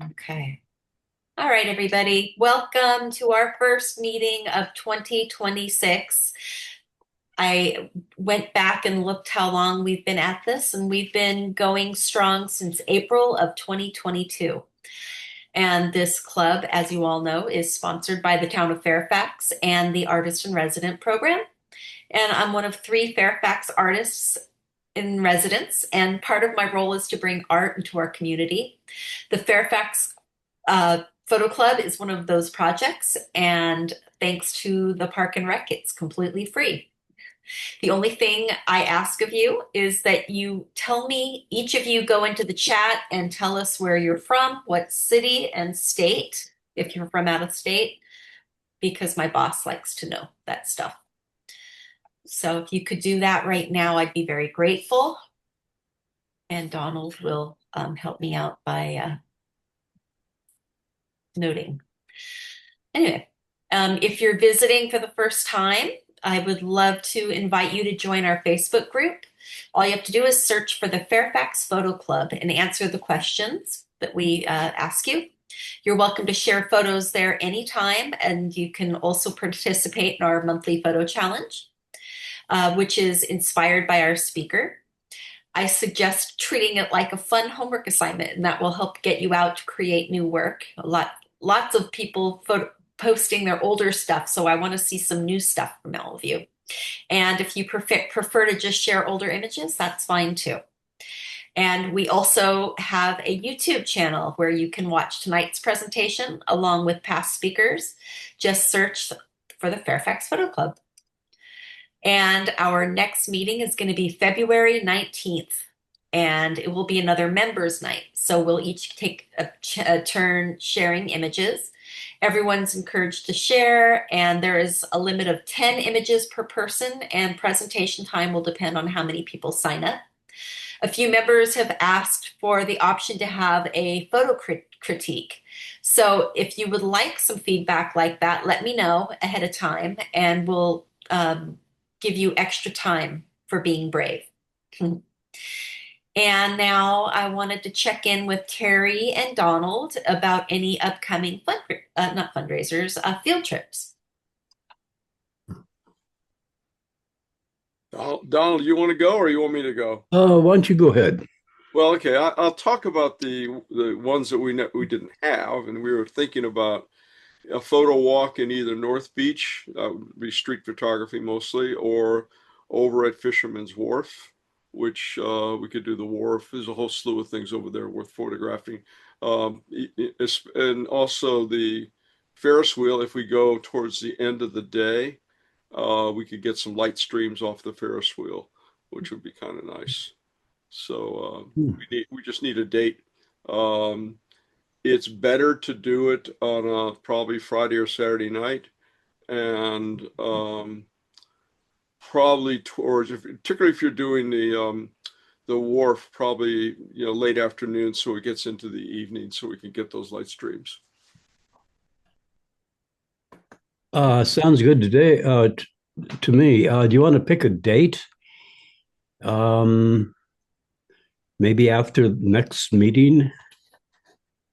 Okay. All right, everybody. Welcome to our first meeting of 2026. I went back and looked how long we've been at this, and we've been going strong since April of 2022. And this club, as you all know, is sponsored by the town of Fairfax and the Artist in Resident program. And I'm one of three Fairfax artists in residence, and part of my role is to bring art into our community. The Fairfax Photo Club is one of those projects, and thanks to the Park and Rec, it's completely free. The only thing I ask of you is that you tell me, each of you go into the chat and tell us where you're from, what city and state, if you're from out of state, because my boss likes to know that stuff. So if you could do that right now, I'd be very grateful. And Donald will help me out by noting. Anyway, if you're visiting for the first time, I would love to invite you to join our Facebook group. All you have to do is search for the Fairfax Photo Club and answer the questions that we ask you. You're welcome to share photos there anytime, and you can also participate in our monthly photo challenge, which is inspired by our speaker. I suggest treating it like a fun homework assignment, and that will help get you out to create new work. Lots of people posting their older stuff, so I want to see some new stuff from all of you. And if you prefer to just share older images, that's fine too. And we also have a YouTube channel where you can watch tonight's presentation along with past speakers. Just search for the Fairfax Photo Club. And our next meeting is going to be February 19th, and it will be another members night. So we'll each take a turn sharing images. Everyone's encouraged to share, and there is a limit of 10 images per person, and presentation time will depend on how many people sign up. A few members have asked for the option to have a photo critique. So if you would like some feedback like that, let me know ahead of time, and we'll give you extra time for being brave. And now I wanted to check in with Terry and Donald about any upcoming not fundraisers, field trips. Donald, you want to go or you want me to go? Why don't you go ahead? Well, okay, I'll talk about the ones that we didn't have, and we were thinking about a photo walk in either North Beach, would be street photography mostly, or over at Fisherman's Wharf, which we could do the wharf. There's a whole slew of things over there worth photographing. And also the Ferris wheel, if we go towards the end of the day, we could get some light streams off the Ferris wheel, which would be kind of nice. So we just need a date. It's better to do it on a probably Friday or Saturday night, and probably towards, particularly if you're doing the wharf, probably late afternoon, so it gets into the evening, so we can get those light streams. Sounds good today. To me, do you want to pick a date? Maybe after next meeting.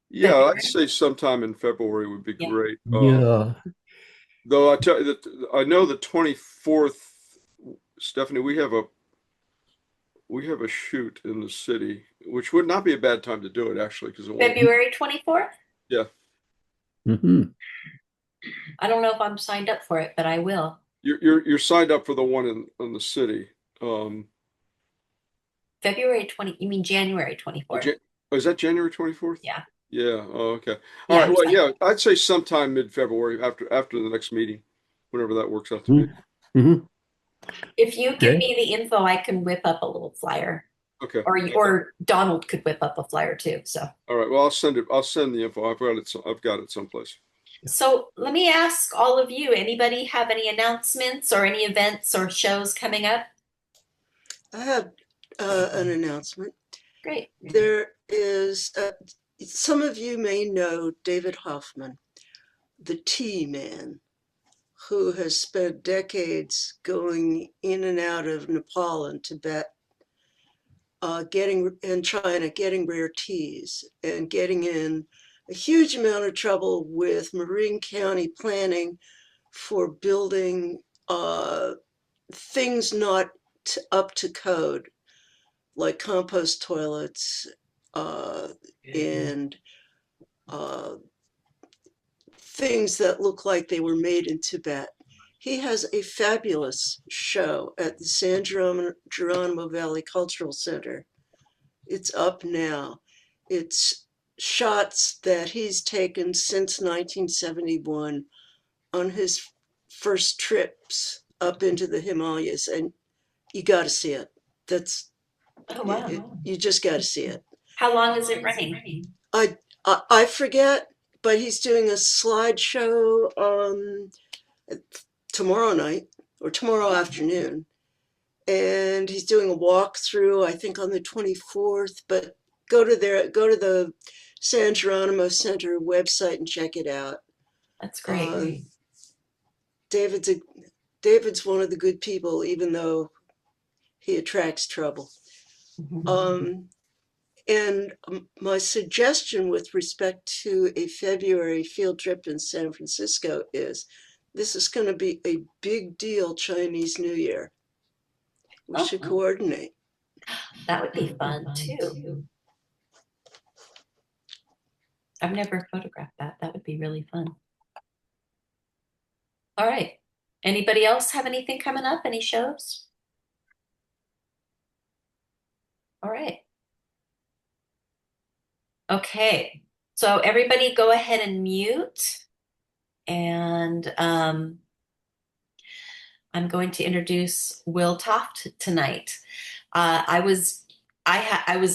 Yeah, February? I'd say sometime in February would be Yeah. great. Yeah. Though I tell you that I know the 24th, Stephanie, we have a shoot in the city, which would not be a bad time to do it actually, because February 24th? Yeah. Mm-hmm. I don't know if I'm signed up for it, but I will. You're signed up for the one in the city. February 20, you mean January 24th? Is that January 24th? Yeah. Yeah. Oh, okay. Yeah, All right. I'm Well, signed yeah, I'd say sometime mid-February after the next meeting, whenever that works out to be. Mm-hmm. If you give Okay. me the info, I can whip up a little flyer. Okay. Or Donald could whip up a flyer too. So All right. Well, I'll send it. I'll send the info. I've got it someplace. so let me ask all of you, anybody have any announcements or any events or shows coming up? I have an announcement. Great. There is, some of you may know David Hoffman, the tea man, who has spent decades going in and out of Nepal and Tibet, getting in China, getting rare teas and getting in a huge amount of trouble with Marin County planning for building things not up to code, like compost toilets and uh, things that look like they were made in Tibet. He has a fabulous show at the Geronimo Valley Cultural Center. It's up now. It's shots that he's taken since 1971 on his first trips up into the Himalayas, and you got to see it. That's Oh, wow. you just got to see it. How long is it running? I forget, but he's doing a slideshow tomorrow night or tomorrow afternoon, and he's doing a walkthrough, I think, on the 24th. But go to the San Geronimo Center website and check it out. That's great. David's David's one of the good people, even though he attracts trouble. And my suggestion with respect to a February field trip in San Francisco is this is going to be a big deal Chinese New Year. We should coordinate. That would be fun too. I've never photographed that. That would be really fun. All right. Anybody else have anything coming up? Any shows? All right. Okay. So everybody go ahead and mute. And I'm going to introduce Will Toft tonight. I was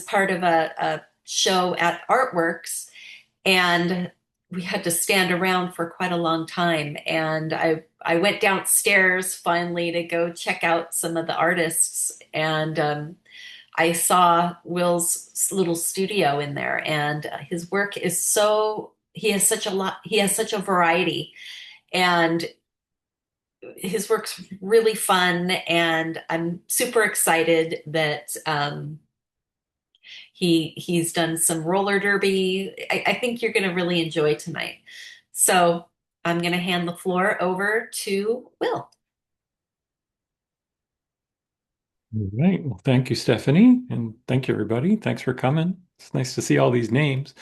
part of a show at Artworks, and we had to stand around for quite a long time. And I went downstairs finally to go check out some of the artists, and I saw Will's little studio in there, and his work is he has such a variety, and his work's really fun, and I'm super excited that he's done some roller derby. I think you're going to really enjoy tonight. So I'm going to hand the floor over to Will. All right. Well, thank you, Stephanie, and thank you, everybody. Thanks for coming. It's nice to see all these names.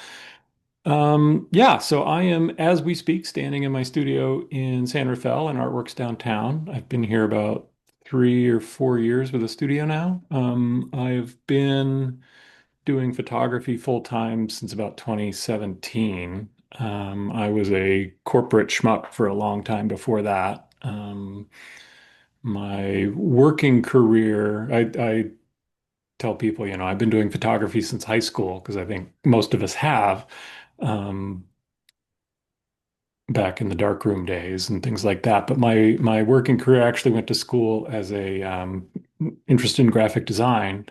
Yeah, so I am, as we speak, standing in my studio in San Rafael in Artworks downtown. I've been here about 3 or 4 years with a studio now. I've been doing photography full time since about 2017. I was a corporate schmuck for a long time before that. My working career, I tell people, I've been doing photography since high school because I think most of us have, um, back in the darkroom days and things like that. But my working career actually went to school as a interest in graphic design,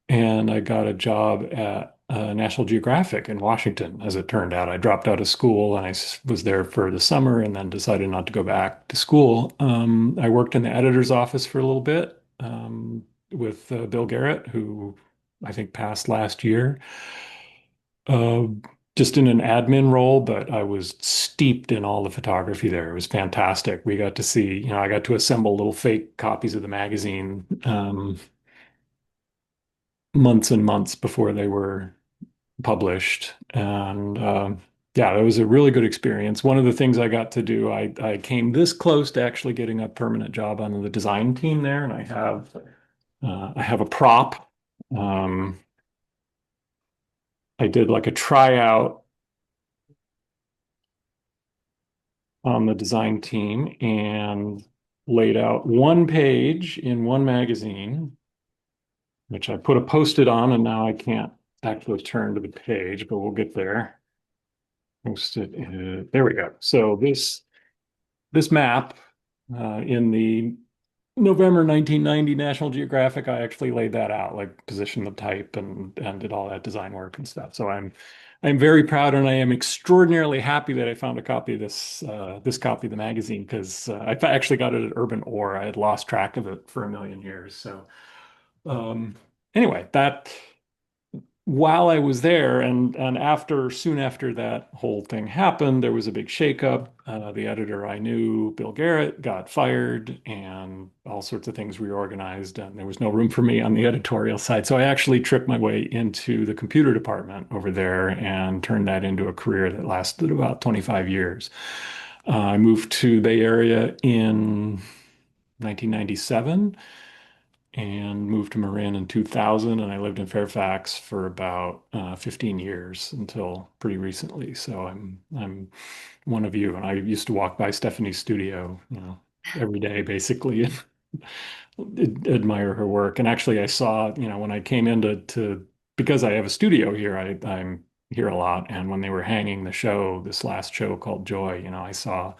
and I got a job at National Geographic in Washington. As it turned out, I dropped out of school and I was there for the summer, and then decided not to go back to school. I worked in the editor's office for a little bit with Bill Garrett, who I think passed last year, uh, just in an admin role, but I was steeped in all the photography there. It was fantastic. We got to see, I got to assemble little fake copies of the magazine months and months before they were published. And yeah, it was a really good experience. One of the things I got to do, I came this close to actually getting a permanent job on the design team there, and I have a prop. I did like a tryout on the design team and laid out one page in one magazine, which I put a post-it on, and now I can't actually turn to the page, but we'll get there. Post-it, there we go. So this map in the November 1990 National Geographic, I actually laid that out, like positioned the type and did all that design work and stuff. So I'm very proud, and I am extraordinarily happy that I found a copy of this copy of the magazine, because I actually got it at Urban Ore. I had lost track of it for a million years. So anyway, while I was there, and soon after that whole thing happened, there was a big shakeup. The editor I knew, Bill Garrett, got fired, and all sorts of things reorganized, and there was no room for me on the editorial side. So I actually tripped my way into the computer department over there and turned that into a career that lasted about 25 years. I moved to the Bay Area in 1997 and moved to Marin in 2000, and I lived in Fairfax for about 15 years until pretty recently. So I'm one of you, and I used to walk by Stephanie's studio, every day basically, and admire her work. And actually, I saw, when I came into because I have a studio here, I'm here a lot, and when they were hanging the show, this last show called Joy, I saw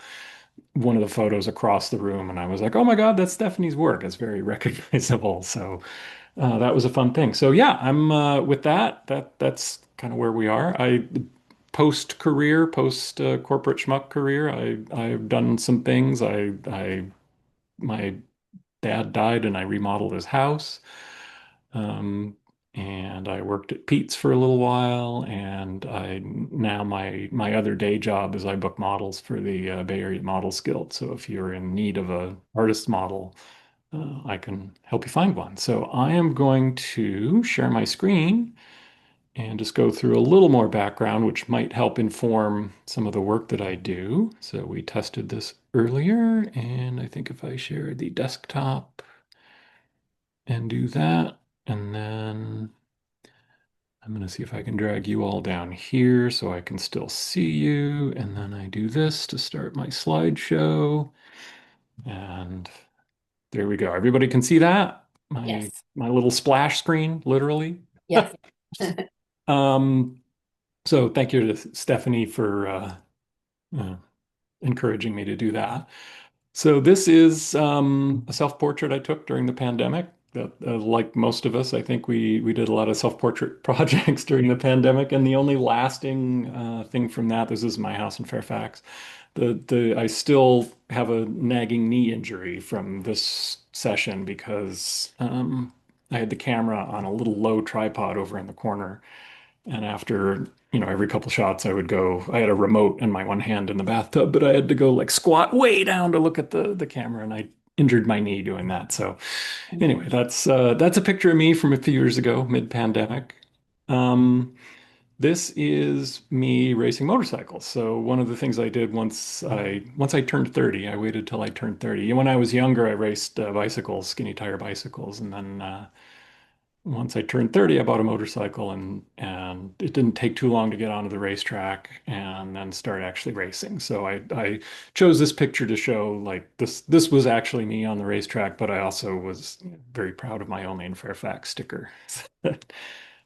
one of the photos across the room, and I was like, "Oh my God, that's Stephanie's work. It's very recognizable." So that was a fun thing. So yeah, I'm with that. That's kind of where we are. I post career, post corporate schmuck career. I've done some things. I my dad died, and I remodeled his house. Um, and I worked at Pete's for a little while, and I now my other day job is I book models for the Bay Area Models Guild. So if you're in need of a artist model, I can help you find one. So I am going to share my screen and just go through a little more background, which might help inform some of the work that I do. So we tested this earlier, and I think if I share the desktop and do that, and then I'm going to see if I can drag you all down here so I can still see you. And then I do this to start my slideshow. And there we go. Everybody can see that? My Yes. my little splash screen, literally. Yes. Um, so thank you to Stephanie for uh, encouraging me to do that. So this is a self-portrait I took during the pandemic. That, like most of us, I think we did a lot of self-portrait projects during the pandemic, and the only lasting thing from that, this is my house in Fairfax. The I still have a nagging knee injury from this session because I had the camera on a little low tripod over in the corner, and after, every couple shots, I had a remote in my one hand in the bathtub, but I had to go like squat way down to look at the camera, and I injured my knee doing that. So anyway, that's a picture of me from a few years ago, mid-pandemic. Um, this is me racing motorcycles. So one of the things I did once I turned 30, I waited till I turned 30. And when I was younger, I raced bicycles, skinny tire bicycles, and then once I turned 30, I bought a motorcycle, and it didn't take too long to get onto the racetrack and then start actually racing. So I chose this picture to show like this was actually me on the racetrack, but I also was very proud of my Only in Fairfax sticker that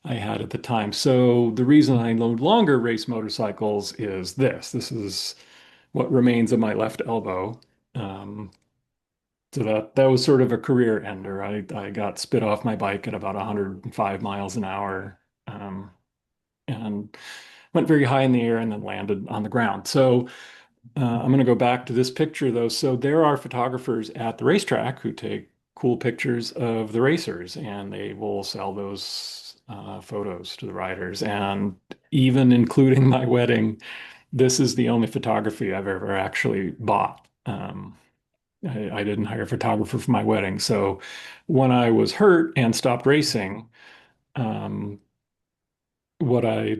I had at the time. So the reason I no longer race motorcycles is this. This is what remains of my left elbow. Um, so that was sort of a career ender. I got spit off my bike at about 105 miles an hour, and went very high in the air and then landed on the ground. So I'm going to go back to this picture though. So there are photographers at the racetrack who take cool pictures of the racers, and they will sell those photos to the riders. And even including my wedding, this is the only photography I've ever actually bought. I didn't hire a photographer for my wedding. So when I was hurt and stopped racing, um, what I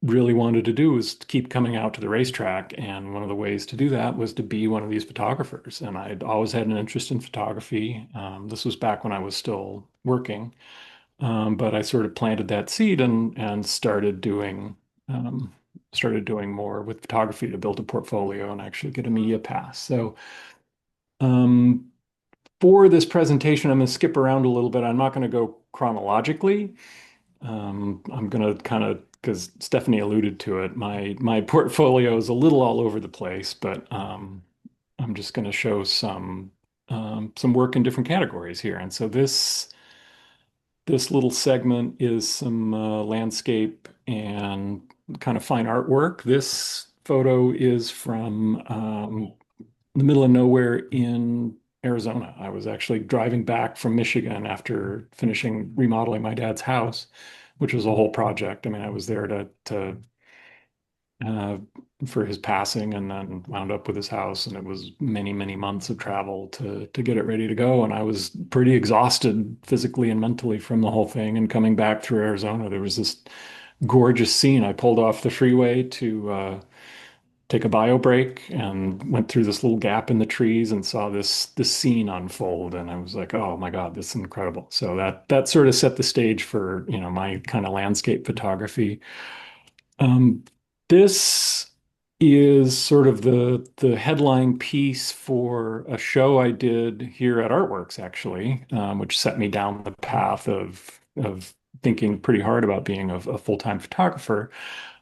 really wanted to do was to keep coming out to the racetrack. And one of the ways to do that was to be one of these photographers. And I'd always had an interest in photography. This was back when I was still working. But I sort of planted that seed and um, started doing more with photography to build a portfolio and actually get a media pass. So um, for this presentation, I'm going to skip around a little bit. I'm not going to go chronologically. I'm going to kind of, because Stephanie alluded to it, my portfolio is a little all over the place, but I'm just going to show some work in different categories here. And so this little segment is some landscape and kind of fine artwork. This photo is from the middle of nowhere in Arizona. I was actually driving back from Michigan after finishing remodeling my dad's house. which was a whole project. I mean, I was there to uh, for his passing, and then wound up with his house, and it was many, many months of travel to get it ready to go. And I was pretty exhausted physically and mentally from the whole thing. And coming back through Arizona, there was this gorgeous scene. I pulled off the freeway to take a bio break and went through this little gap in the trees and saw this scene unfold. And I was like, oh my God, this is incredible. So that sort of set the stage for, my kind of landscape photography. um, this is sort of the headline piece for a show I did here at Artworks, actually, which set me down the path of thinking pretty hard about being a full-time photographer.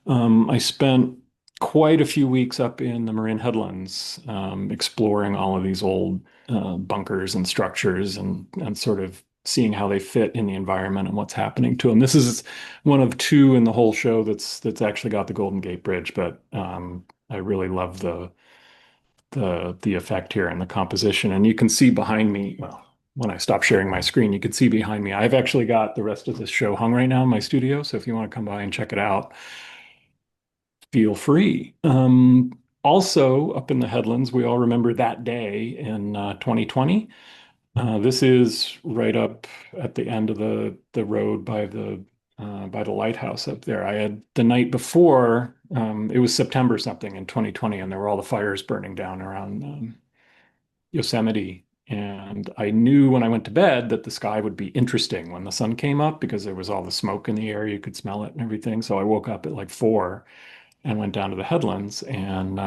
I spent quite a few weeks up in the Marin Headlands, exploring all of these old bunkers and structures, and sort of seeing how they fit in the environment and what's happening to them. This is one of two in the whole show that's actually got the Golden Gate Bridge, but I really love the effect here and the composition. And you can see behind me, well, when I stop sharing my screen, you can see behind me. I've actually got the rest of this show hung right now in my studio. So if you want to come by and check it out, feel free. Also, up in the headlands, we all remember that day in 2020. This is right up at the end of the road by the lighthouse up there. I had the night before, it was September something in 2020, and there were all the fires burning down around Yosemite. And I knew when I went to bed that the sky would be interesting when the sun came up because there was all the smoke in the air. You could smell it and everything. So I woke up at like 4 and went down to the headlands, and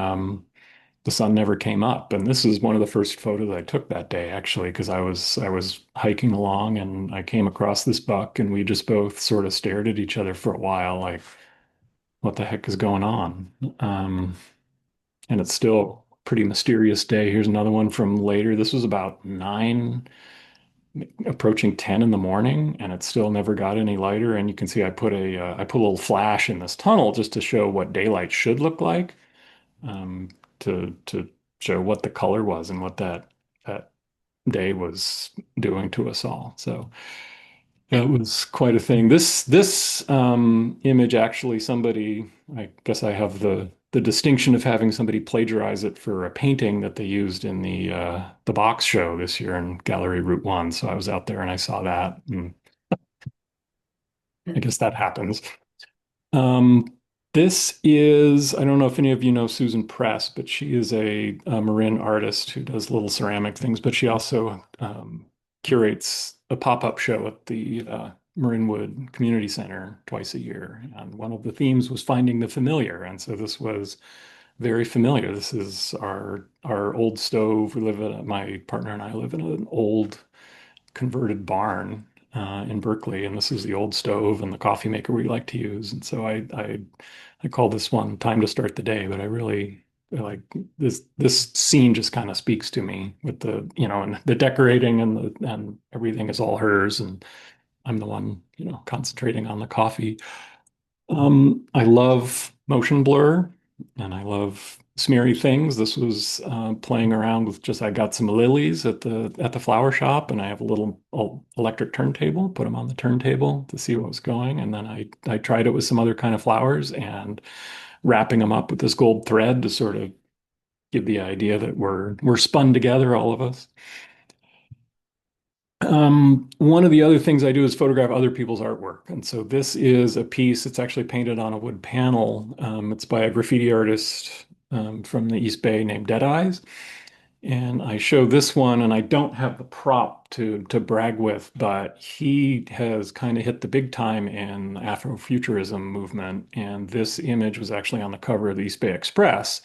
the sun never came up. And this is one of the first photos I took that day, actually, because I was hiking along and I came across this buck, and we just both sort of stared at each other for a while, like, what the heck is going on? And it's still a pretty mysterious day. Here's another one from later. This was about 9, approaching 10 in the morning, and it still never got any lighter. And you can see I put a little flash in this tunnel just to show what daylight should look like, to show what the color was and what that day was doing to us all. So that was quite a thing. This image, actually, somebody, I guess I have the distinction of having somebody plagiarize it for a painting that they used in the box show this year in Gallery Route 1. So I was out there and I saw that, and I guess that happens. Um, this is, I don't know if any of you know Susan Press, but she is a Marin artist who does little ceramic things, but she also curates a pop-up show at the Marinwood Community Center twice a year. And one of the themes was finding the familiar. And so this was very familiar. This is our old stove. My partner and I live in an old converted barn in Berkeley, and this is the old stove and the coffee maker we like to use. And so I call this one "Time to Start the Day," but I really like this scene just kind of speaks to me with and the decorating and everything is all hers, and I'm the one concentrating on the coffee. I love motion blur and I love smeary things. This was playing around with I got some lilies at the flower shop, and I have a little electric turntable, put them on the turntable to see what was going. And then I tried it with some other kind of flowers and wrapping them up with this gold thread to sort of give the idea that we're spun together, all of us. One of the other things I do is photograph other people's artwork. And so this is a piece, it's actually painted on a wood panel. It's by a graffiti artist from the East Bay named Dead Eyes. And I show this one, and I don't have the prop to brag with, but he has kind of hit the big time in the Afrofuturism movement. And this image was actually on the cover of the East Bay Express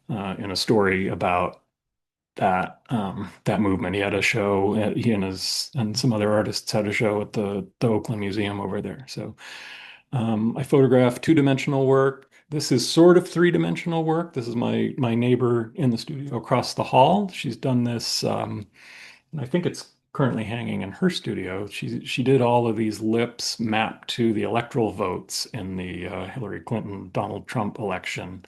in a story about that movement. He had a show. He and some other artists had a show at the Oakland Museum over there. So I photographed two-dimensional work. This is sort of three-dimensional work. This is my neighbor in the studio across the hall. She's done this. And I think it's currently hanging in her studio. She did all of these lips mapped to the electoral votes in the Hillary Clinton Donald Trump election.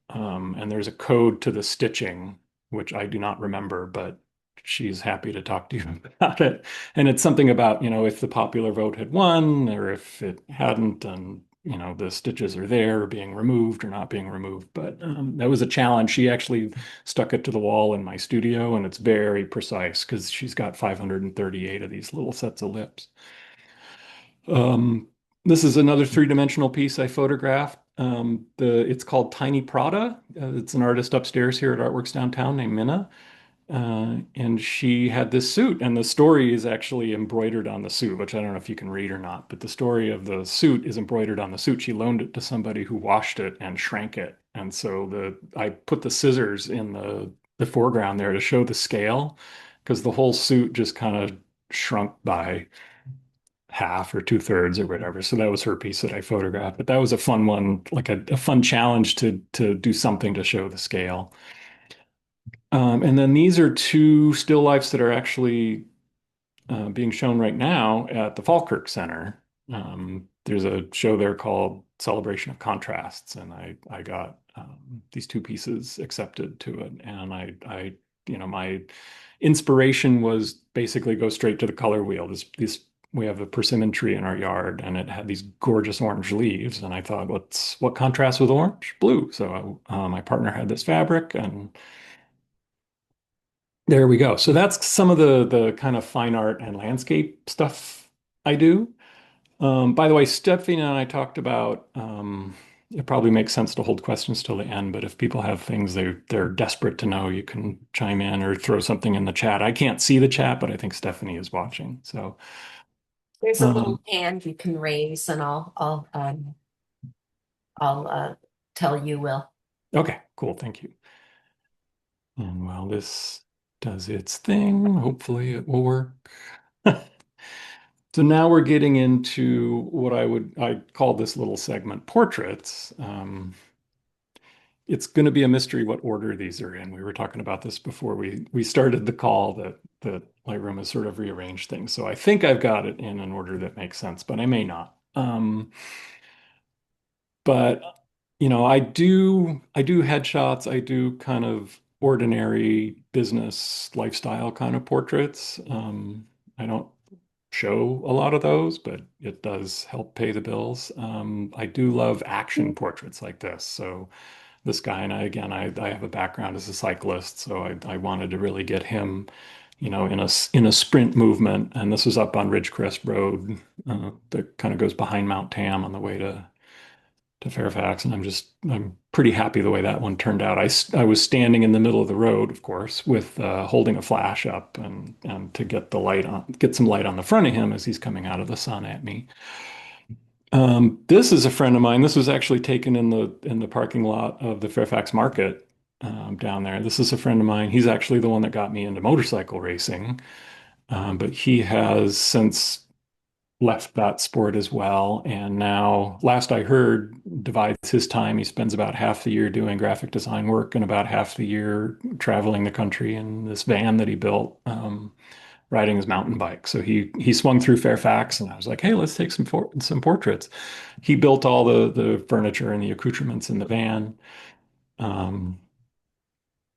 And there's a code to the stitching, which I do not remember, but she's happy to talk to you about it. And it's something about, if the popular vote had won or if it hadn't, and the stitches are there being removed or not being removed. But that was a challenge. She actually stuck it to the wall in my studio, and it's very precise because she's got 538 of these little sets of lips. Um, this is another three-dimensional piece I photographed. It's called Tiny Prada. It's an artist upstairs here at Artworks Downtown named Minna. And she had this suit, and the story is actually embroidered on the suit, which I don't know if you can read or not, but the story of the suit is embroidered on the suit. She loaned it to somebody who washed it and shrank it. And so I put the scissors in the foreground there to show the scale, because the whole suit just kind of shrunk by half or two-thirds or whatever. So that was her piece that I photographed. But that was a fun one, like a fun challenge to do something to show the scale. And then these are two still lifes that are actually being shown right now at the Falkirk Center. There's a show there called Celebration of Contrasts, and I got these two pieces accepted to it. And my inspiration was basically go straight to the color wheel. We have a persimmon tree in our yard, and it had these gorgeous orange leaves. And I thought, what contrasts with orange? Blue. So my partner had this fabric, and there we go. So that's some of the kind of fine art and landscape stuff I do. By the way, Stephanie and I talked about it probably makes sense to hold questions till the end, but if people have things they're desperate to know, you can chime in or throw something in the chat. I can't see the chat, but I think Stephanie is watching. So There's a little hand you can raise, and I'll tell you, Will. okay, cool. Thank you. And while this does its thing, hopefully it will work. So now we're getting into what I call this little segment portraits. It's going to be a mystery what order these are in. We were talking about this before we started the call, that Lightroom has sort of rearranged things. So I think I've got it in an order that makes sense, but I may not. But I do headshots. I do kind of ordinary business lifestyle kind of portraits. I don't show a lot of those, but it does help pay the bills. I do love action portraits like this. So this guy and I have a background as a cyclist, so I wanted to really get him, in a sprint movement. And this was up on Ridgecrest Road, that kind of goes behind Mount Tam on the way to Fairfax, and I'm pretty happy the way that one turned out. I was standing in the middle of the road, of course, with holding a flash up and to get some light on the front of him as he's coming out of the sun at me. This is a friend of mine. This was actually taken in the parking lot of the Fairfax Market down there. This is a friend of mine. He's actually the one that got me into motorcycle racing, but he has since left that sport as well. And now, last I heard, divides his time. He spends about half the year doing graphic design work and about half the year traveling the country in this van that he built, riding his mountain bike. So he swung through Fairfax, and I was like, hey, let's take some portraits. He built all the furniture and the accoutrements in the van. And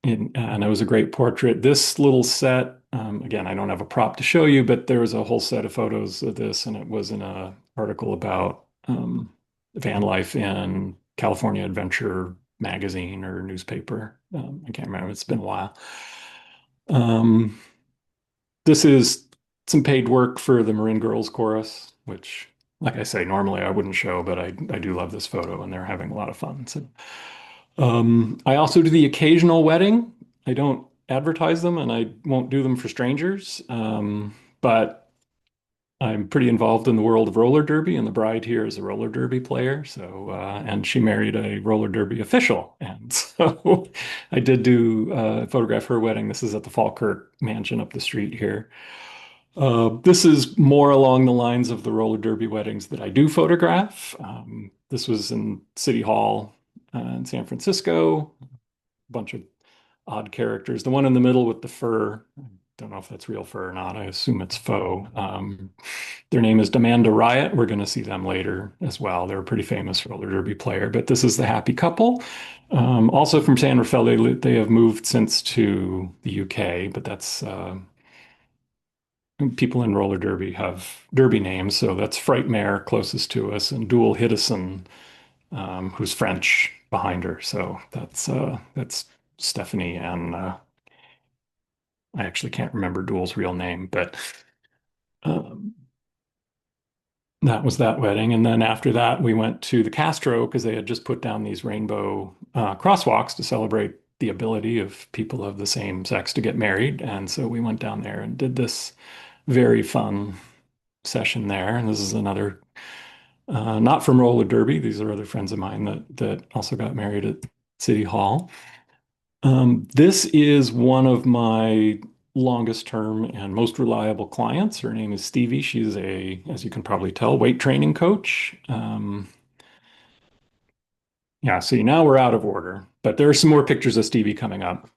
it was a great portrait. This little set, again, I don't have a prop to show you, but there was a whole set of photos of this, and it was in an article about van life in California Adventure magazine or newspaper. I can't remember. It's been a while. This is some paid work for the Marin Girls Chorus, which, like I say, normally I wouldn't show, but I do love this photo, and they're having a lot of fun. So, I also do the occasional wedding. I don't advertise them, and I won't do them for strangers. But I'm pretty involved in the world of roller derby, and the bride here is a roller derby player. So, and she married a roller derby official, and so I did do photograph her wedding. This is at the Falkirk mansion up the street here. This is more along the lines of the roller derby weddings that I do photograph. This was in City Hall in San Francisco. A bunch of odd characters. The one in the middle with the fur, don't know if that's real fur or not. I assume it's faux. Their name is Demanda Riot. We're going to see them later as well. They're a pretty famous roller derby player, but this is the happy couple. Also from San Rafael, they have moved since to the UK, but that's people in roller derby have derby names. So that's Frightmare closest to us, and Duel Hiddison, who's French behind her. So that's Stephanie, and I actually can't remember Duel's real name, but um, that was that wedding. And then after that, we went to the Castro because they had just put down these rainbow crosswalks to celebrate the ability of people of the same sex to get married. And so we went down there and did this very fun session there. And this is another, not from roller derby. These are other friends of mine that also got married at City Hall. This is one of my longest term and most reliable clients. Her name is Stevie. She's as you can probably tell, weight training coach. Yeah, see, now we're out of order, but there are some more pictures of Stevie coming up.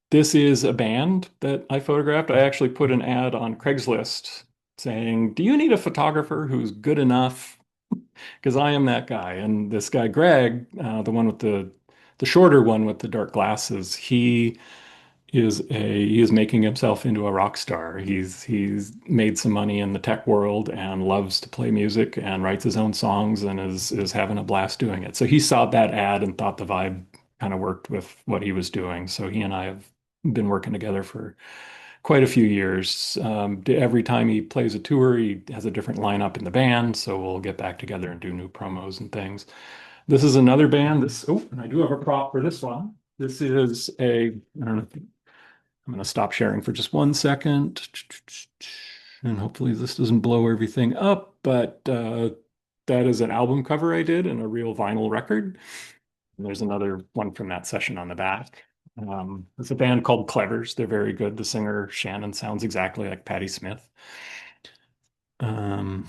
This is a band that I photographed. I actually put an ad on Craigslist saying, "Do you need a photographer who's good enough? Because I am that guy." And this guy, Greg, the one with the shorter one with the dark glasses, he is making himself into a rock star. He's made some money in the tech world and loves to play music and writes his own songs and is having a blast doing it. So he saw that ad and thought the vibe kind of worked with what he was doing. So he and I have been working together for quite a few years. Every time he plays a tour, he has a different lineup in the band. So we'll get back together and do new promos and things. This is another band. And I do have a prop for this one. This is I don't know. I'm going to stop sharing for just 1 second. And hopefully this doesn't blow everything up, but that is an album cover I did and a real vinyl record. And there's another one from that session on the back. It's a band called Clevers. They're very good. The singer, Shannon, sounds exactly like Patti Smith. Um,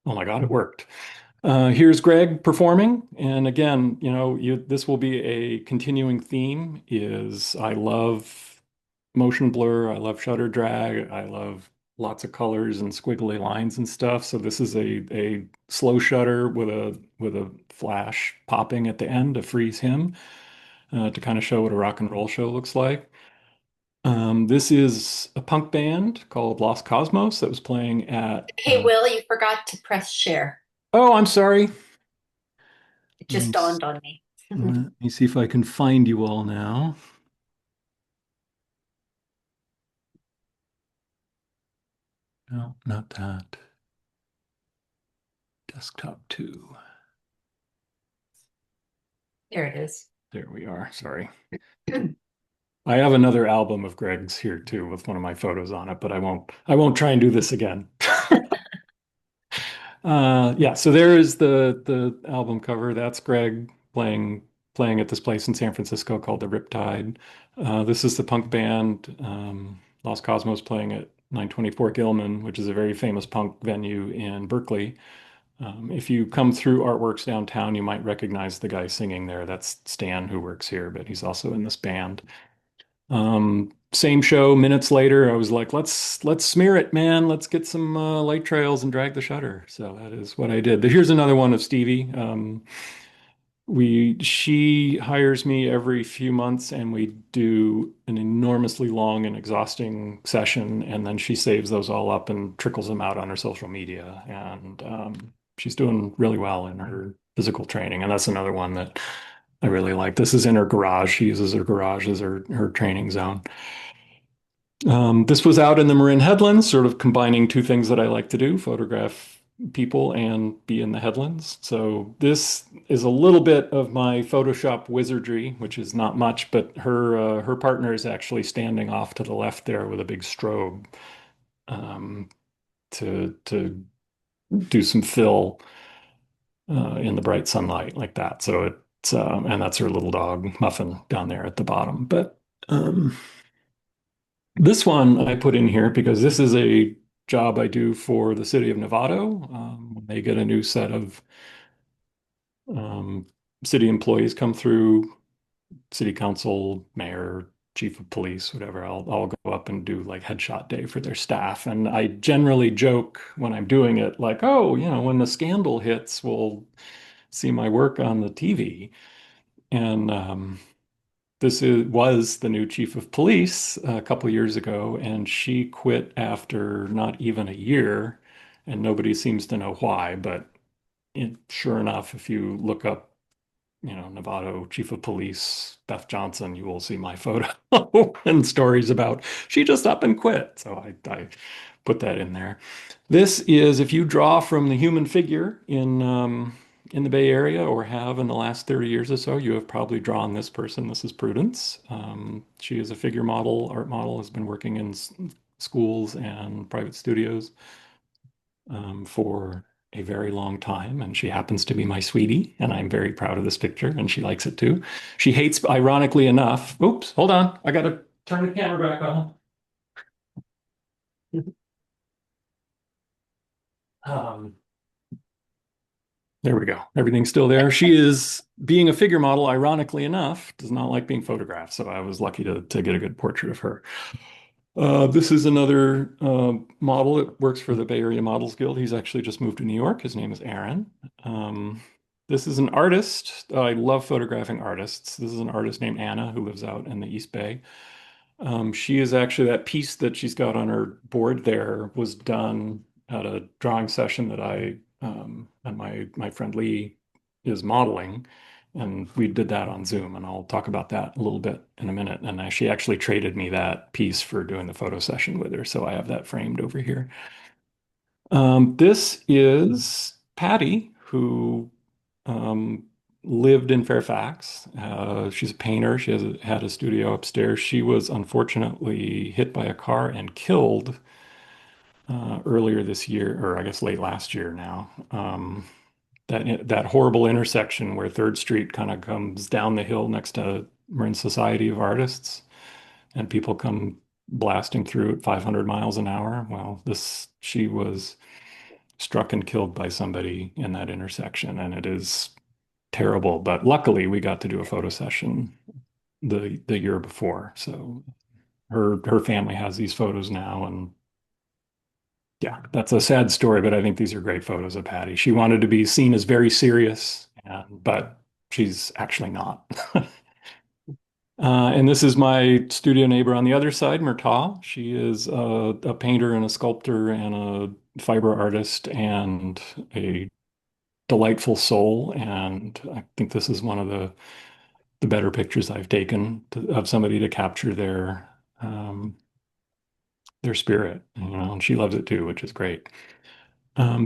oh my God, it worked. Here's Greg performing. And again, this will be a continuing theme is I love motion blur. I love shutter drag. I love lots of colors and squiggly lines and stuff. So this is a slow shutter with a flash popping at the end to freeze him to kind of show what a rock and roll show looks like. This is a punk band called Lost Cosmos that was playing at. Hey, Will, you forgot to press share. Oh, I'm sorry. It just dawned on me. Let me see if I can find you all now. No, not that. Desktop 2. There it is. There we are. Sorry. I have another album of Greg's here too with one of my photos on it, but I won't try and do this again. Yeah, so there is the album cover. That's Greg playing at this place in San Francisco called the Riptide. This is the punk band Lost Cosmos playing at 924 Gilman, which is a very famous punk venue in Berkeley. If you come through Artworks downtown, you might recognize the guy singing there. That's Stan who works here, but he's also in this band. Same show, minutes later, I was like, let's smear it, man. Let's get some light trails and drag the shutter. So that is what I did. Here's another one of Stevie. She hires me every few months and we do an enormously long and exhausting session, and then she saves those all up and trickles them out on her social media. And she's doing really well in her physical training. And that's another one that I really like. This is in her garage. She uses her garage as her training zone. This was out in the Marin Headlands, sort of combining two things that I like to do, photograph people and be in the headlands. So this is a little bit of my Photoshop wizardry, which is not much, but her partner is actually standing off to the left there with a big strobe to do some fill in the bright sunlight like that. So it's and that's her little dog Muffin down there at the bottom. But this one I put in here because this is a job I do for the city of Novato when they get a new set of Um, City employees come through, city council, mayor, chief of police, whatever. I'll go up and do like headshot day for their staff. And I generally joke when I'm doing it, like, oh, when the scandal hits, we'll see my work on the TV. And was the new chief of police a couple years ago, and she quit after not even a year, and nobody seems to know why. But sure enough, if you look up, Novato chief of police Beth Johnson, you will see my photo and stories about she just up and quit. So I put that in there. This is if you draw from the human figure in the Bay Area or have in the last 30 years or so, you have probably drawn this person. This is Prudence. She is a figure model, art model, has been working in schools and private studios for a very long time. And she happens to be my sweetie. And I'm very proud of this picture. And she likes it too. She hates, ironically enough, oops, hold on. I got to turn the camera back on. Um, there we go. Everything's still there. She is being a figure model, ironically enough, does not like being photographed. So I was lucky to get a good portrait of her. This is another model that works for the Bay Area Models Guild. He's actually just moved to New York. His name is Aaron. This is an artist. I love photographing artists. This is an artist named Anna who lives out in the East Bay. She is actually that piece that she's got on her board there was done at a drawing session that I and my friend Lee is modeling, and we did that on Zoom, and I'll talk about that a little bit in a minute. And she actually traded me that piece for doing the photo session with her, so I have that framed over here. This is Patty, who um, lived in Fairfax. She's a painter. She had a studio upstairs. She was unfortunately hit by a car and killed earlier this year, or I guess late last year now. That horrible intersection where Third Street kind of comes down the hill next to Marin Society of Artists, and people come blasting through at 500 miles an hour. Well, she was struck and killed by somebody in that intersection, and it is terrible. But luckily, we got to do a photo session the year before, so her family has these photos now, and yeah, that's a sad story. But I think these are great photos of Patty. She wanted to be seen as very serious, but she's actually not. And this is my studio neighbor on the other side, Murtaugh. She is a painter and a sculptor and a fiber artist and a delightful soul. And I think this is one of the better pictures I've taken of somebody to capture their spirit, and she loves it too, which is great.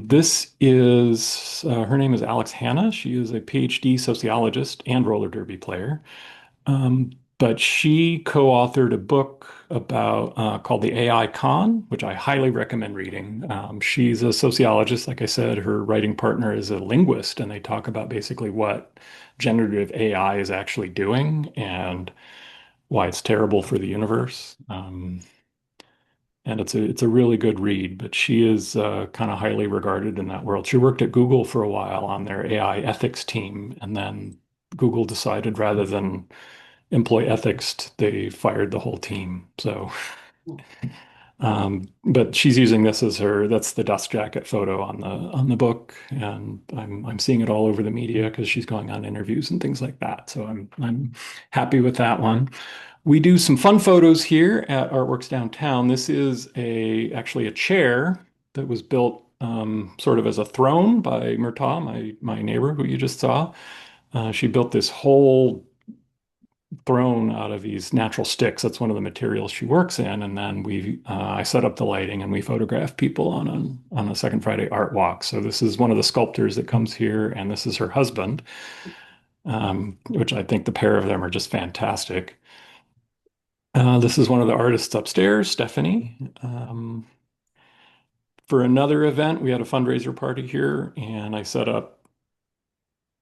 This is her name is Alex Hanna. She is a PhD sociologist and roller derby player. But she co-authored a book about called The AI Con, which I highly recommend reading. She's a sociologist, like I said. Her writing partner is a linguist, and they talk about basically what generative AI is actually doing and why it's terrible for the universe. And it's a really good read, but she is kind of highly regarded in that world. She worked at Google for a while on their AI ethics team, and then Google decided rather than employ ethics, they fired the whole team. So, but she's using this as that's the dust jacket photo on the book, and I'm seeing it all over the media because she's going on interviews and things like that. So I'm happy with that one. We do some fun photos here at Artworks Downtown. This is actually a chair that was built sort of as a throne by Murtaugh, my neighbor who you just saw. She built this whole throne out of these natural sticks. That's one of the materials she works in. And then I set up the lighting and we photograph people on a Second Friday art walk. So this is one of the sculptors that comes here, and this is her husband, which I think the pair of them are just fantastic. This is one of the artists upstairs, Stephanie. For another event, we had a fundraiser party here, and I set up,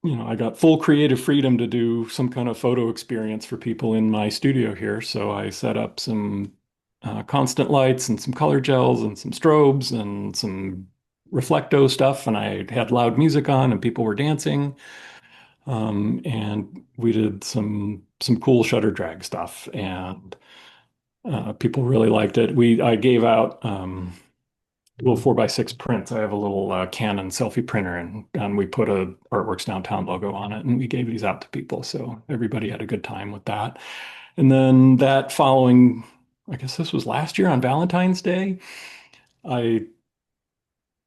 I got full creative freedom to do some kind of photo experience for people in my studio here. So I set up some constant lights and some color gels and some strobes and some reflecto stuff, and I had loud music on, and people were dancing. And we did some cool shutter drag stuff, and people really liked it. I gave out little 4x6 prints. I have a little Canon selfie printer, and we put a Artworks Downtown logo on it, and we gave these out to people. So everybody had a good time with that. And then that following, I guess this was last year on Valentine's Day, I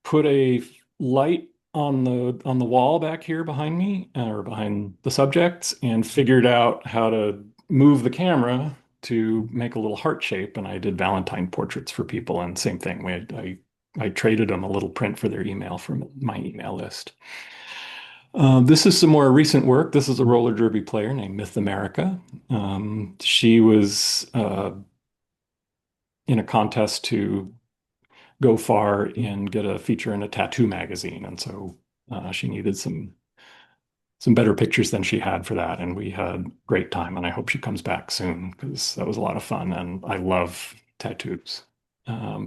put a light on the wall back here behind me, or behind the subjects, and figured out how to move the camera to make a little heart shape. And I did Valentine portraits for people, and same thing. I traded them a little print for their email from my email list. This is some more recent work. This is a roller derby player named Myth America. She was in a contest to go far and get a feature in a tattoo magazine, and so she needed some better pictures than she had for that, and we had a great time. And I hope she comes back soon because that was a lot of fun, and I love tattoos.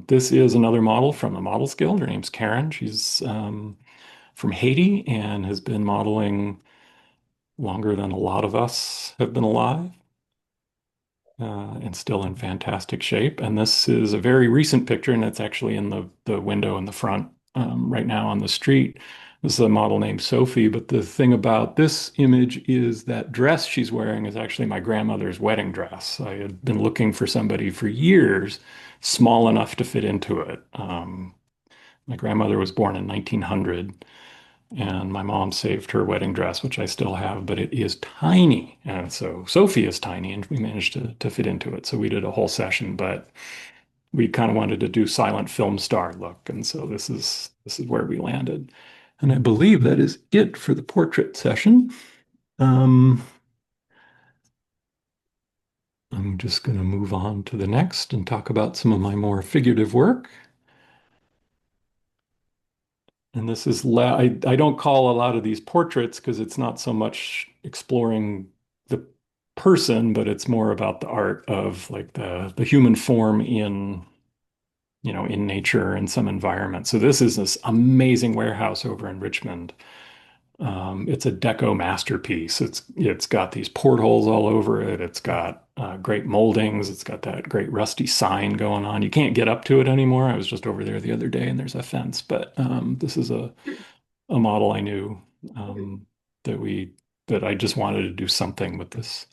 This is another model from the Models Guild. Her name's Karen. She's from Haiti and has been modeling longer than a lot of us have been alive, and still in fantastic shape. And this is a very recent picture, and it's actually in the window in the front right now on the street. This is a model named Sophie, but the thing about this image is that dress she's wearing is actually my grandmother's wedding dress. I had been looking for somebody for years small enough to fit into it. My grandmother was born in 1900, and my mom saved her wedding dress, which I still have, but it is tiny. And so Sophie is tiny, and we managed to fit into it. So we did a whole session, but we kind of wanted to do silent film star look. And so this is where we landed. And I believe that is it for the portrait session. I'm just going to move on to the next and talk about some of my more figurative work. And this is, I don't call a lot of these portraits because it's not so much exploring the person, but it's more about the art of like the human form in, in nature and some environment. So this is this amazing warehouse over in Richmond. It's a deco masterpiece. It's got these portholes all over it. It's got great moldings. It's got that great rusty sign going on. You can't get up to it anymore. I was just over there the other day, and there's a fence. But this is a model I knew, that I just wanted to do something with this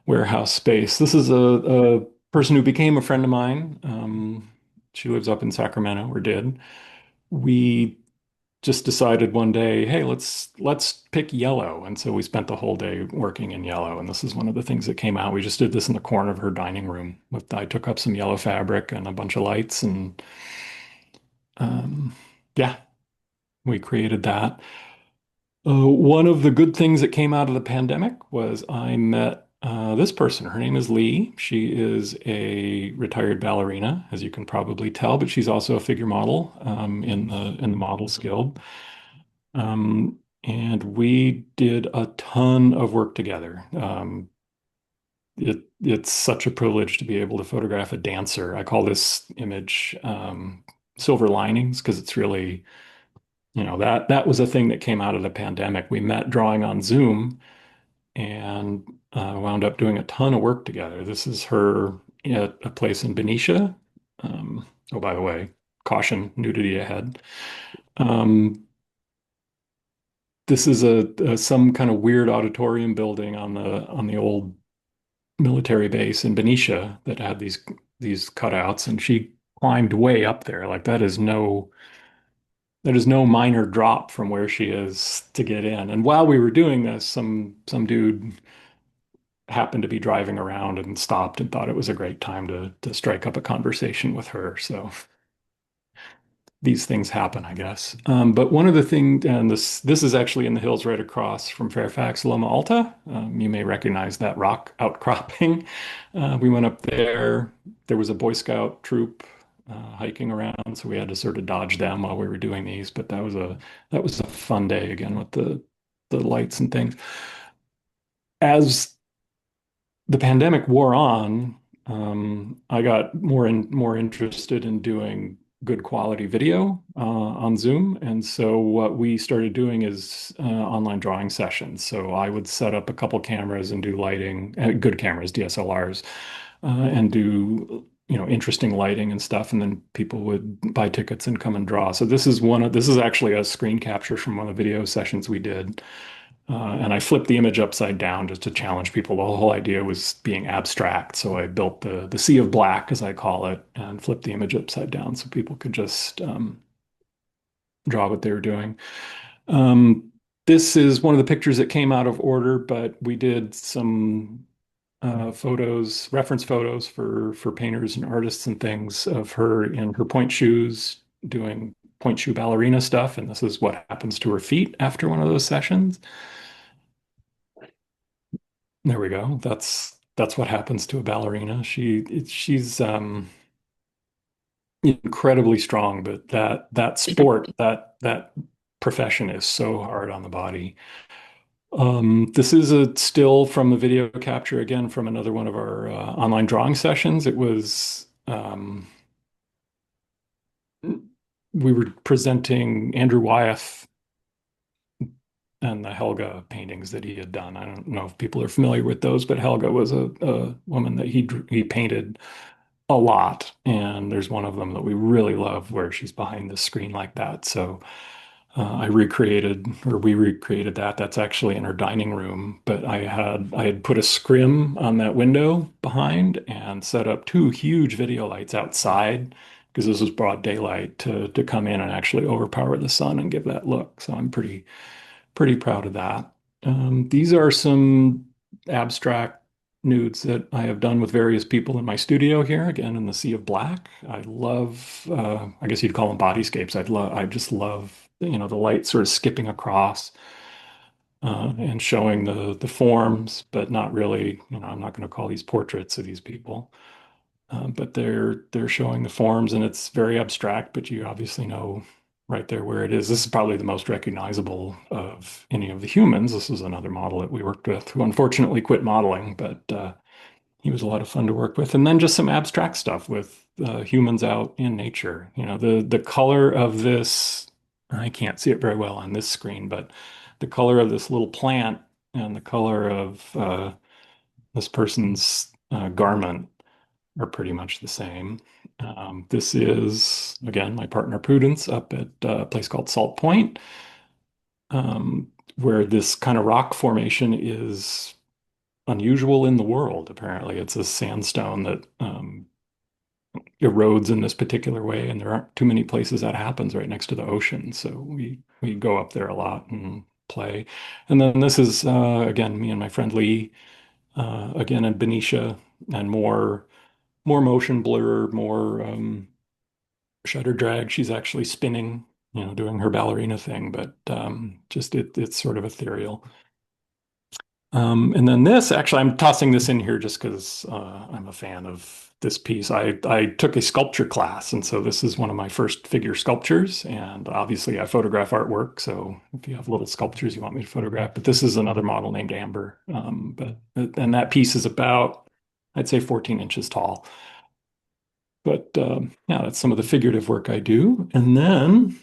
warehouse space. This is a person who became a friend of mine. She lives up in Sacramento, or did. We just decided one day, hey, let's pick yellow. And so we spent the whole day working in yellow. And this is one of the things that came out. We just did this in the corner of her dining room. I took up some yellow fabric and a bunch of lights, and yeah, we created that. One of the good things that came out of the pandemic was I met this person. Her name is Lee. She is a retired ballerina, as you can probably tell, but she's also a figure model in the Models Guild. And we did a ton of work together. It's such a privilege to be able to photograph a dancer. I call this image silver linings, because it's really, that was a thing that came out of the pandemic. We met drawing on Zoom, and wound up doing a ton of work together. This is her at a place in Benicia. Oh, by the way, caution, nudity ahead. This is some kind of weird auditorium building on the old military base in Benicia that had these cutouts, and she climbed way up there. Like that is no minor drop from where she is to get in. And while we were doing this, some dude happened to be driving around and stopped and thought it was a great time to strike up a conversation with her. So these things happen, I guess. But one of the things, and this is actually in the hills right across from Fairfax, Loma Alta. You may recognize that rock outcropping. We went up there. There was a Boy Scout troop hiking around, so we had to sort of dodge them while we were doing these. But that was a fun day again with the lights and things. As the pandemic wore on, I got more interested in doing good quality video on Zoom. And so what we started doing is online drawing sessions. So I would set up a couple cameras and do lighting, good cameras, DSLRs, and do interesting lighting and stuff. And then people would buy tickets and come and draw. So this is actually a screen capture from one of the video sessions we did. And I flipped the image upside down just to challenge people. The whole idea was being abstract. So I built the sea of black, as I call it, and flipped the image upside down so people could just draw what they were doing. Um, this is one of the pictures that came out of order, but we did some photos, reference photos for painters and artists and things of her in her point shoes doing point shoe ballerina stuff. And this is what happens to her feet after one of those sessions. There we go. That's what happens to a ballerina. She's incredibly strong, but that sport, that profession is so hard on the body. This is a still from a video capture again from another one of our online drawing sessions. It was we were presenting Andrew Wyeth and the Helga paintings that he had done. I don't know if people are familiar with those, but Helga was a woman that he painted a lot. And there's one of them that we really love where she's behind the screen like that. So we recreated that. That's actually in her dining room. But I had put a scrim on that window behind and set up two huge video lights outside because this was broad daylight to come in and actually overpower the sun and give that look. So I'm pretty proud of that. These are some abstract nudes that I have done with various people in my studio here, again in the sea of black. I love, I guess you'd call them bodyscapes. I just love, the light sort of skipping across and showing the forms, but not really, I'm not going to call these portraits of these people. But they're showing the forms and it's very abstract, but you obviously know right there where it is. This is probably the most recognizable of any of the humans. This is another model that we worked with who unfortunately quit modeling, but he was a lot of fun to work with. And then just some abstract stuff with humans out in nature. The color of this, I can't see it very well on this screen, but the color of this little plant and the color of this person's garment are pretty much the same. This is, again, my partner Prudence up at a place called Salt Point, where this kind of rock formation is unusual in the world, apparently. It's a sandstone that erodes in this particular way, and there aren't too many places that happens right next to the ocean. So we go up there a lot and play. And then this is, again, me and my friend Lee, again in Benicia, and more motion blur, more shutter drag. She's actually spinning, doing her ballerina thing, but it's sort of ethereal. And then this, actually, I'm tossing this in here just because I'm a fan of this piece. I took a sculpture class, and so this is one of my first figure sculptures. And obviously, I photograph artwork. So if you have little sculptures you want me to photograph, but this is another model named Amber. And that piece is about, I'd say, 14 inches tall. But yeah, that's some of the figurative work I do. And then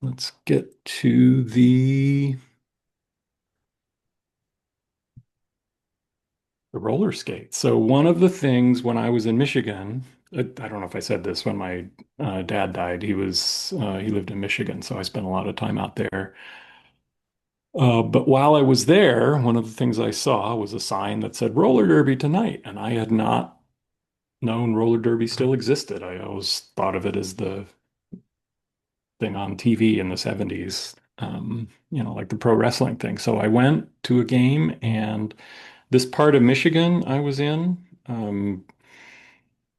let's get to the roller skate. So one of the things when I was in Michigan, I don't know if I said this when my dad died. He lived in Michigan, so I spent a lot of time out there. But while I was there, one of the things I saw was a sign that said roller derby tonight, and I had not known roller derby still existed. I always thought of it as the thing on TV in the 70s, like the pro wrestling thing. So I went to a game, and this part of Michigan I was in,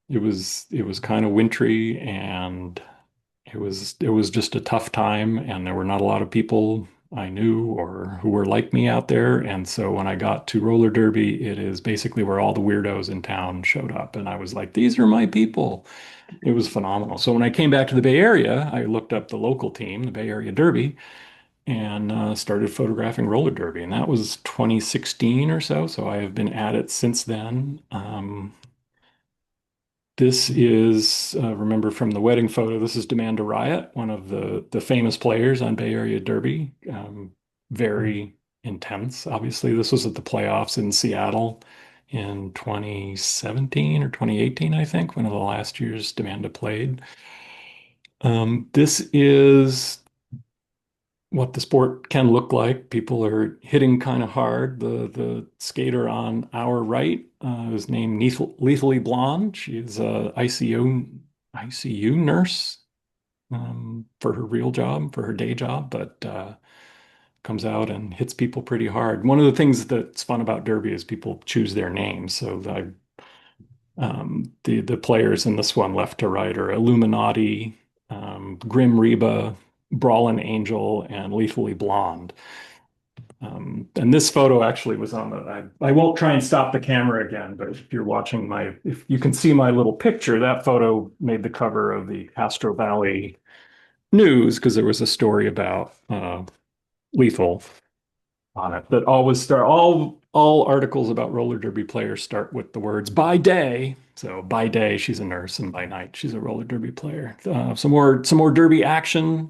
it was kind of wintry, and it was just a tough time, and there were not a lot of people I knew or who were like me out there. And so when I got to roller derby, it is basically where all the weirdos in town showed up, and I was like, these are my people. It was phenomenal. So when I came back to the Bay Area, I looked up the local team, the Bay Area Derby, and started photographing roller derby. And that was 2016 or so. So I have been at it since then. This is, remember from the wedding photo, this is Demand a Riot, one of the famous players on Bay Area Derby. Very intense. Obviously, this was at the playoffs in Seattle in 2017 or 2018, I think, one of the last years Demanda played. This is what the sport can look like. People are hitting kind of hard. The skater on our right is named Lethally Blonde. She's a ICU nurse for her real job, for her day job, but comes out and hits people pretty hard. One of the things that's fun about Derby is people choose their names. So the players in this one, left to right, are Illuminati, Grim Reba, Brawlin' Angel, and Lethally Blonde. And this photo actually was on I won't try and stop the camera again, but if you're watching if you can see my little picture, that photo made the cover of the Castro Valley News because there was a story about Lethal on it that always start all articles about roller derby players start with the words by day. So by day she's a nurse, and by night she's a roller derby player. Some more derby action.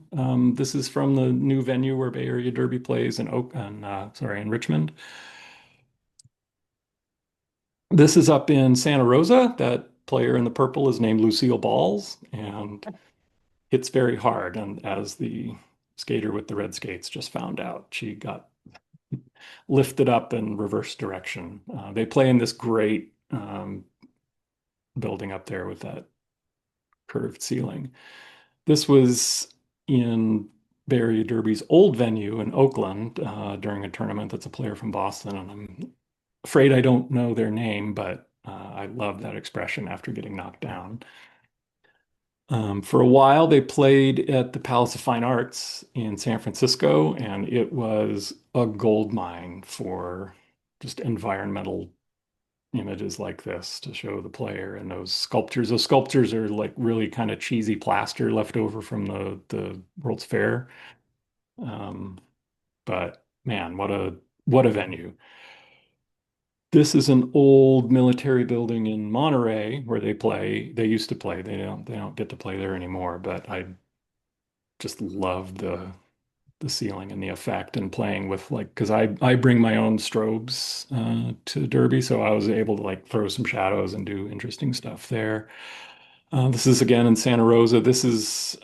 This is from the new venue where Bay Area Derby plays in Richmond. This is up in Santa Rosa. That player in the purple is named Lucille Balls and hits very hard. And as the skater with the red skates just found out, she got lifted up in reverse direction. They play in this great building up there with that curved ceiling. This was in Bay Area Derby's old venue in Oakland during a tournament that's a player from Boston. And I'm afraid I don't know their name, but I love that expression after getting knocked down. For a while, they played at the Palace of Fine Arts in San Francisco, and it was a gold mine for just environmental images like this to show the player and those sculptures. Those sculptures are like really kind of cheesy plaster left over from the World's Fair. But man, what a venue. This is an old military building in Monterey where they play. They used to play. They don't get to play there anymore, but I just love the ceiling and the effect and playing with like because I bring my own strobes to Derby, so I was able to like throw some shadows and do interesting stuff there. This is again in Santa Rosa. This is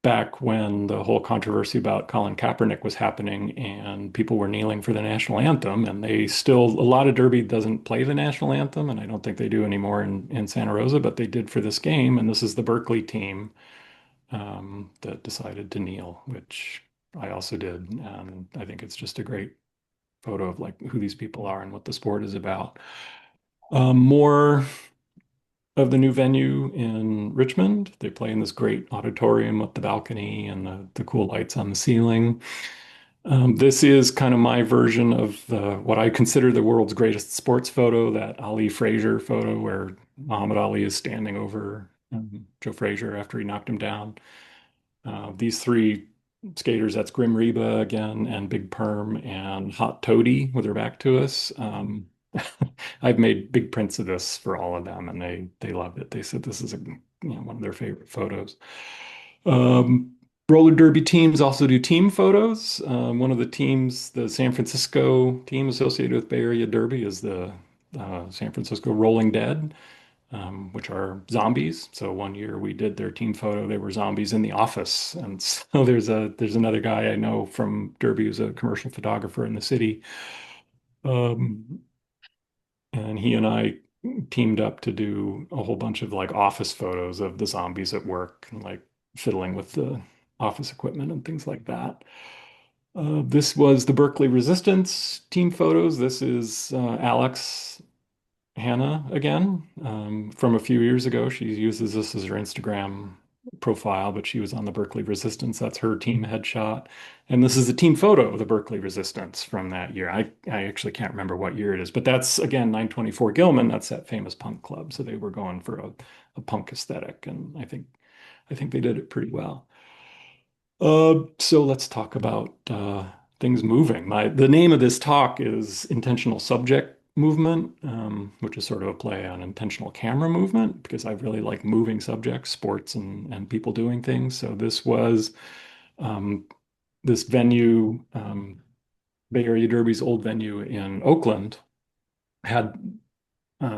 back when the whole controversy about Colin Kaepernick was happening and people were kneeling for the national anthem, and a lot of Derby doesn't play the national anthem, and I don't think they do anymore in Santa Rosa, but they did for this game, and this is the Berkeley team that decided to kneel, which I also did. And I think it's just a great photo of like who these people are and what the sport is about. More of the new venue in Richmond. They play in this great auditorium with the balcony and the cool lights on the ceiling. This is kind of my version of what I consider the world's greatest sports photo, that Ali Frazier photo where Muhammad Ali is standing over Joe Frazier after he knocked him down. These three skaters, that's Grim Reba again, and Big Perm, and Hot Toady with her back to us. I've made big prints of this for all of them, and they loved it. They said this is one of their favorite photos. Roller derby teams also do team photos. One of the teams, the San Francisco team associated with Bay Area Derby, is the San Francisco Rolling Dead, which are zombies. So one year we did their team photo. They were zombies in the office, and so there's another guy I know from Derby who's a commercial photographer in the city, and he and I teamed up to do a whole bunch of like office photos of the zombies at work and like fiddling with the office equipment and things like that. This was the Berkeley Resistance team photos. This is Alex Hannah again from a few years ago. She uses this as her Instagram profile, but she was on the Berkeley Resistance. That's her team headshot. And this is the team photo of the Berkeley Resistance from that year. I actually can't remember what year it is, but that's again 924 Gilman. That's that famous punk club. So they were going for a punk aesthetic, and I think they did it pretty well. So let's talk about things moving. The name of this talk is Intentional Subject movement, which is sort of a play on intentional camera movement because I really like moving subjects, sports, and people doing things. So this was um, this venue, Bay Area Derby's old venue in Oakland, had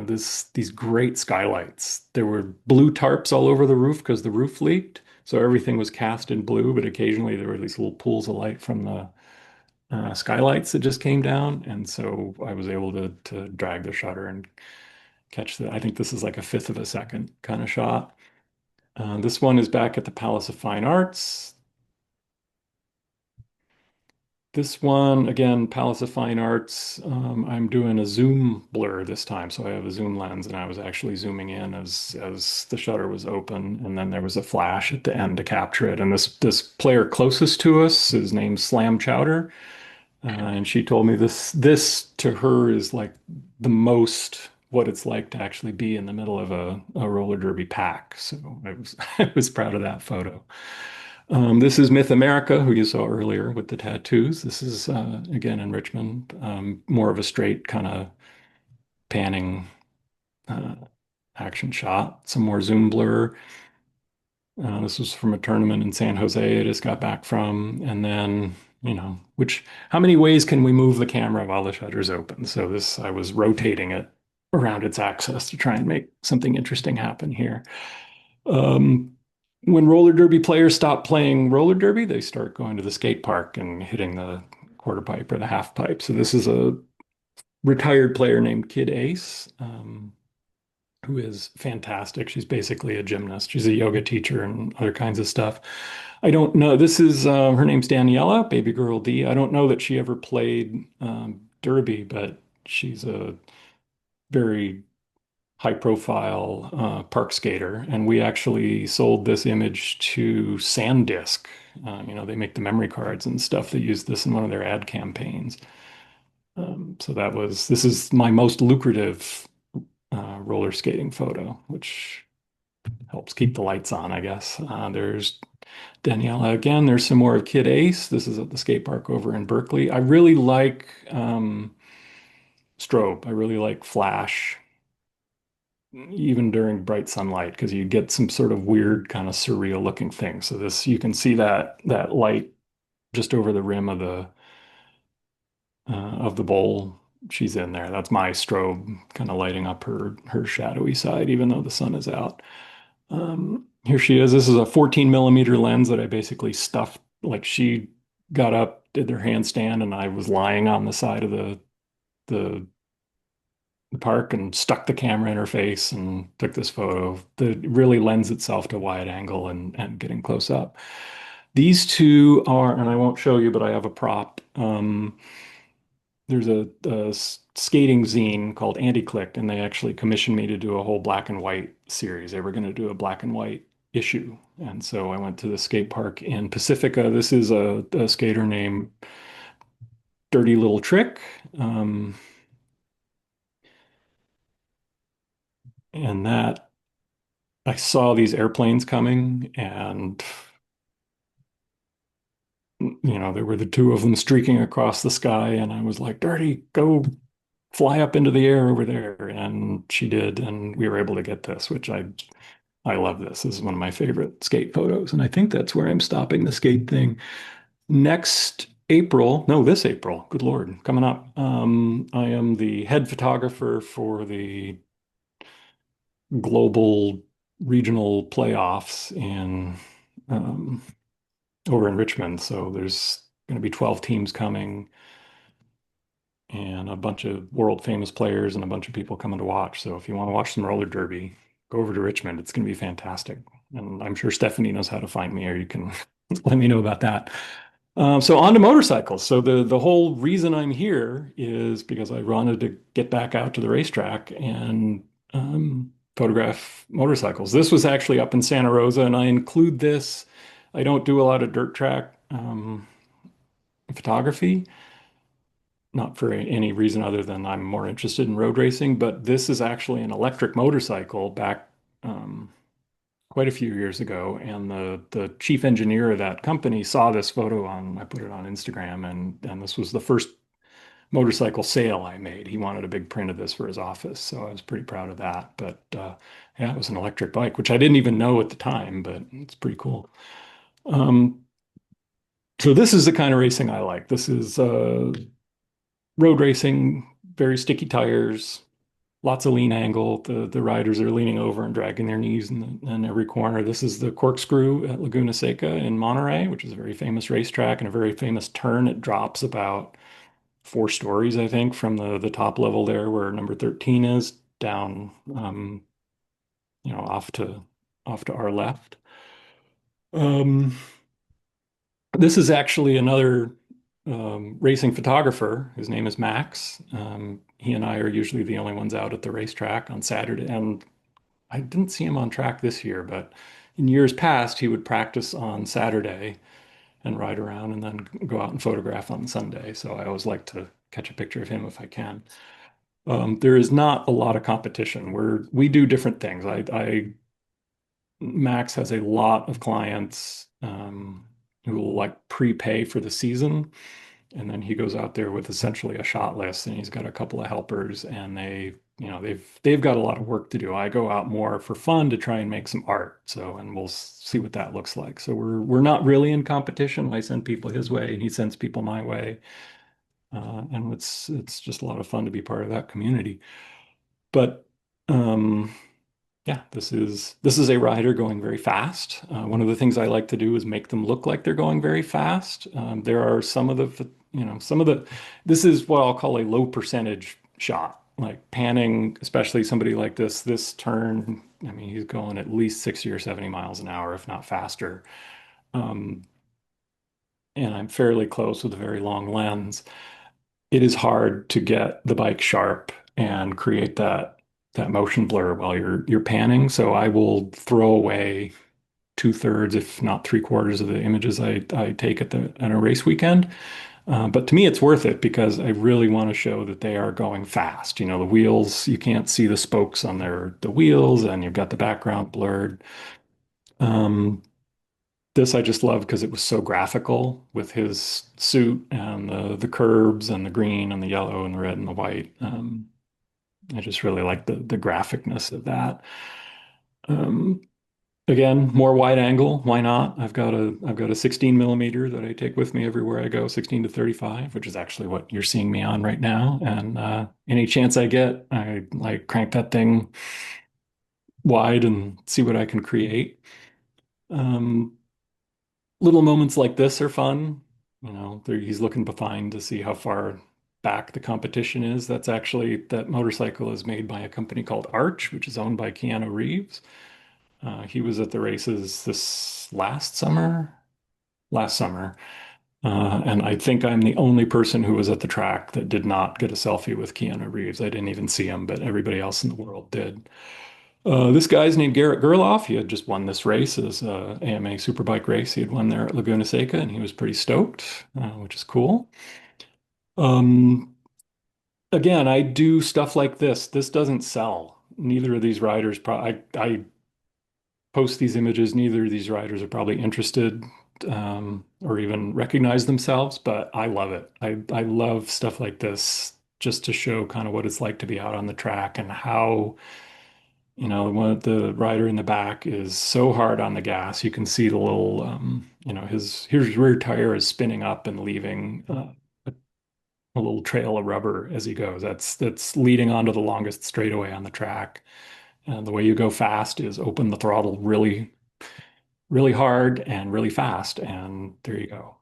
these great skylights. There were blue tarps all over the roof because the roof leaked. So everything was cast in blue, but occasionally there were these little pools of light from the skylights that just came down. And so I was able to drag the shutter and catch the, I think this is like a fifth of a second kind of shot. This one is back at the Palace of Fine Arts. This one, again, Palace of Fine Arts. I'm doing a zoom blur this time. So I have a zoom lens and I was actually zooming in as the shutter was open. And then there was a flash at the end to capture it. And this player closest to us, his name's Slam Chowder. And she told me this to her is like the most what it's like to actually be in the middle of a roller derby pack. So I was I was proud of that photo. This is Myth America, who you saw earlier with the tattoos. This is again in Richmond, more of a straight kind of panning uh, action shot. Some more zoom blur. This was from a tournament in San Jose I just got back from. And then, how many ways can we move the camera while the shutter's open? So this, I was rotating it around its axis to try and make something interesting happen here. Um, when roller derby players stop playing roller derby, they start going to the skate park and hitting the quarter pipe or the half pipe. So this is a retired player named Kid Ace. Who is fantastic. She's basically a gymnast. She's a yoga teacher and other kinds of stuff. I don't know. This is her name's Daniela, baby girl D. I don't know that she ever played derby, but she's a very high profile park skater. And we actually sold this image to SanDisk. They make the memory cards and stuff. They use this in one of their ad campaigns. So this is my most lucrative roller skating photo, which helps keep the lights on, I guess. There's Daniela again. There's some more of Kid Ace. This is at the skate park over in Berkeley. I really like strobe. I really like flash, even during bright sunlight, because you get some sort of weird kind of surreal looking thing. So this, you can see that light just over the rim of the bowl she's in there. That's my strobe kind of lighting up her shadowy side, even though the sun is out. Here she is. This is a 14 millimeter lens that I basically stuffed. Like she got up, did their handstand, and I was lying on the side of the, the park and stuck the camera in her face and took this photo that really lends itself to wide angle and getting close up. These two are, and I won't show you, but I have a prop. There's a skating zine called Anti-Clicked, and they actually commissioned me to do a whole black and white series. They were going to do a black and white issue. And so I went to the skate park in Pacifica. This is a skater named Dirty Little Trick. And that I saw these airplanes coming, and there were the two of them streaking across the sky, and I was like, Dirty, go fly up into the air over there. And she did, and we were able to get this, which I love this. This is one of my favorite skate photos. And I think that's where I'm stopping the skate thing. Next April, no, this April, good Lord, coming up. I am the head photographer for the global regional playoffs in over in Richmond. So there's going to be 12 teams coming and a bunch of world famous players and a bunch of people coming to watch. So if you want to watch some roller derby, go over to Richmond. It's going to be fantastic. And I'm sure Stephanie knows how to find me, or you can let me know about that. So on to motorcycles. So the whole reason I'm here is because I wanted to get back out to the racetrack and photograph motorcycles. This was actually up in Santa Rosa, and I include this. I don't do a lot of dirt track photography, not for any reason other than I'm more interested in road racing, but this is actually an electric motorcycle back quite a few years ago. And the chief engineer of that company saw this photo I put it on Instagram, and this was the first motorcycle sale I made. He wanted a big print of this for his office, so I was pretty proud of that. But yeah, it was an electric bike, which I didn't even know at the time, but it's pretty cool. Um, so this is the kind of racing I like. This is road racing, very sticky tires, lots of lean angle. The riders are leaning over and dragging their knees in every corner. This is the corkscrew at Laguna Seca in Monterey, which is a very famous racetrack and a very famous turn. It drops about 4 stories, I think, from the top level there where number 13 is down, off to our left. Um, this is actually another racing photographer. His name is Max. He and I are usually the only ones out at the racetrack on Saturday, and I didn't see him on track this year, but in years past, he would practice on Saturday and ride around and then go out and photograph on Sunday. So I always like to catch a picture of him if I can. There is not a lot of competition. We do different things. Max has a lot of clients who will like prepay for the season, and then he goes out there with essentially a shot list, and he's got a couple of helpers, and they've got a lot of work to do. I go out more for fun to try and make some art. So, and we'll see what that looks like. So we're not really in competition. I send people his way, and he sends people my way, and it's just a lot of fun to be part of that community. But yeah, this is a rider going very fast. One of the things I like to do is make them look like they're going very fast. There are this is what I'll call a low percentage shot, like panning, especially somebody like this turn. I mean, he's going at least 60 or 70 miles an hour, if not faster. Um, and I'm fairly close with a very long lens. It is hard to get the bike sharp and create that motion blur while you're panning. So I will throw away 2/3, if not 3/4 of the images I take at a race weekend. But to me, it's worth it because I really want to show that they are going fast. The wheels, you can't see the spokes on the wheels, and you've got the background blurred. Um, this I just love because it was so graphical with his suit and the curbs and the green and the yellow and the red and the white. I just really like the graphicness of that. Um, Again, more wide angle. Why not? I've got a 16 millimeter that I take with me everywhere I go, 16 to 35, which is actually what you're seeing me on right now. And any chance I get, I like crank that thing wide and see what I can create. Um, Little moments like this are fun. He's looking behind to see how far back the competition is. That motorcycle is made by a company called Arch, which is owned by Keanu Reeves. He was at the races this last summer. And I think I'm the only person who was at the track that did not get a selfie with Keanu Reeves. I didn't even see him, but everybody else in the world did. This guy's named Garrett Gerloff. He had just won this race as a AMA Superbike race. He had won there at Laguna Seca, and he was pretty stoked, which is cool. Um, Again, I do stuff like this. This doesn't sell. Neither of these riders, I post these images. Neither of these riders are probably interested or even recognize themselves, but I love it. I love stuff like this just to show kind of what it's like to be out on the track and how the rider in the back is so hard on the gas. You can see the little, his rear tire is spinning up and leaving a little trail of rubber as he goes. That's leading onto the longest straightaway on the track. And the way you go fast is open the throttle really, really hard and really fast, and there you go.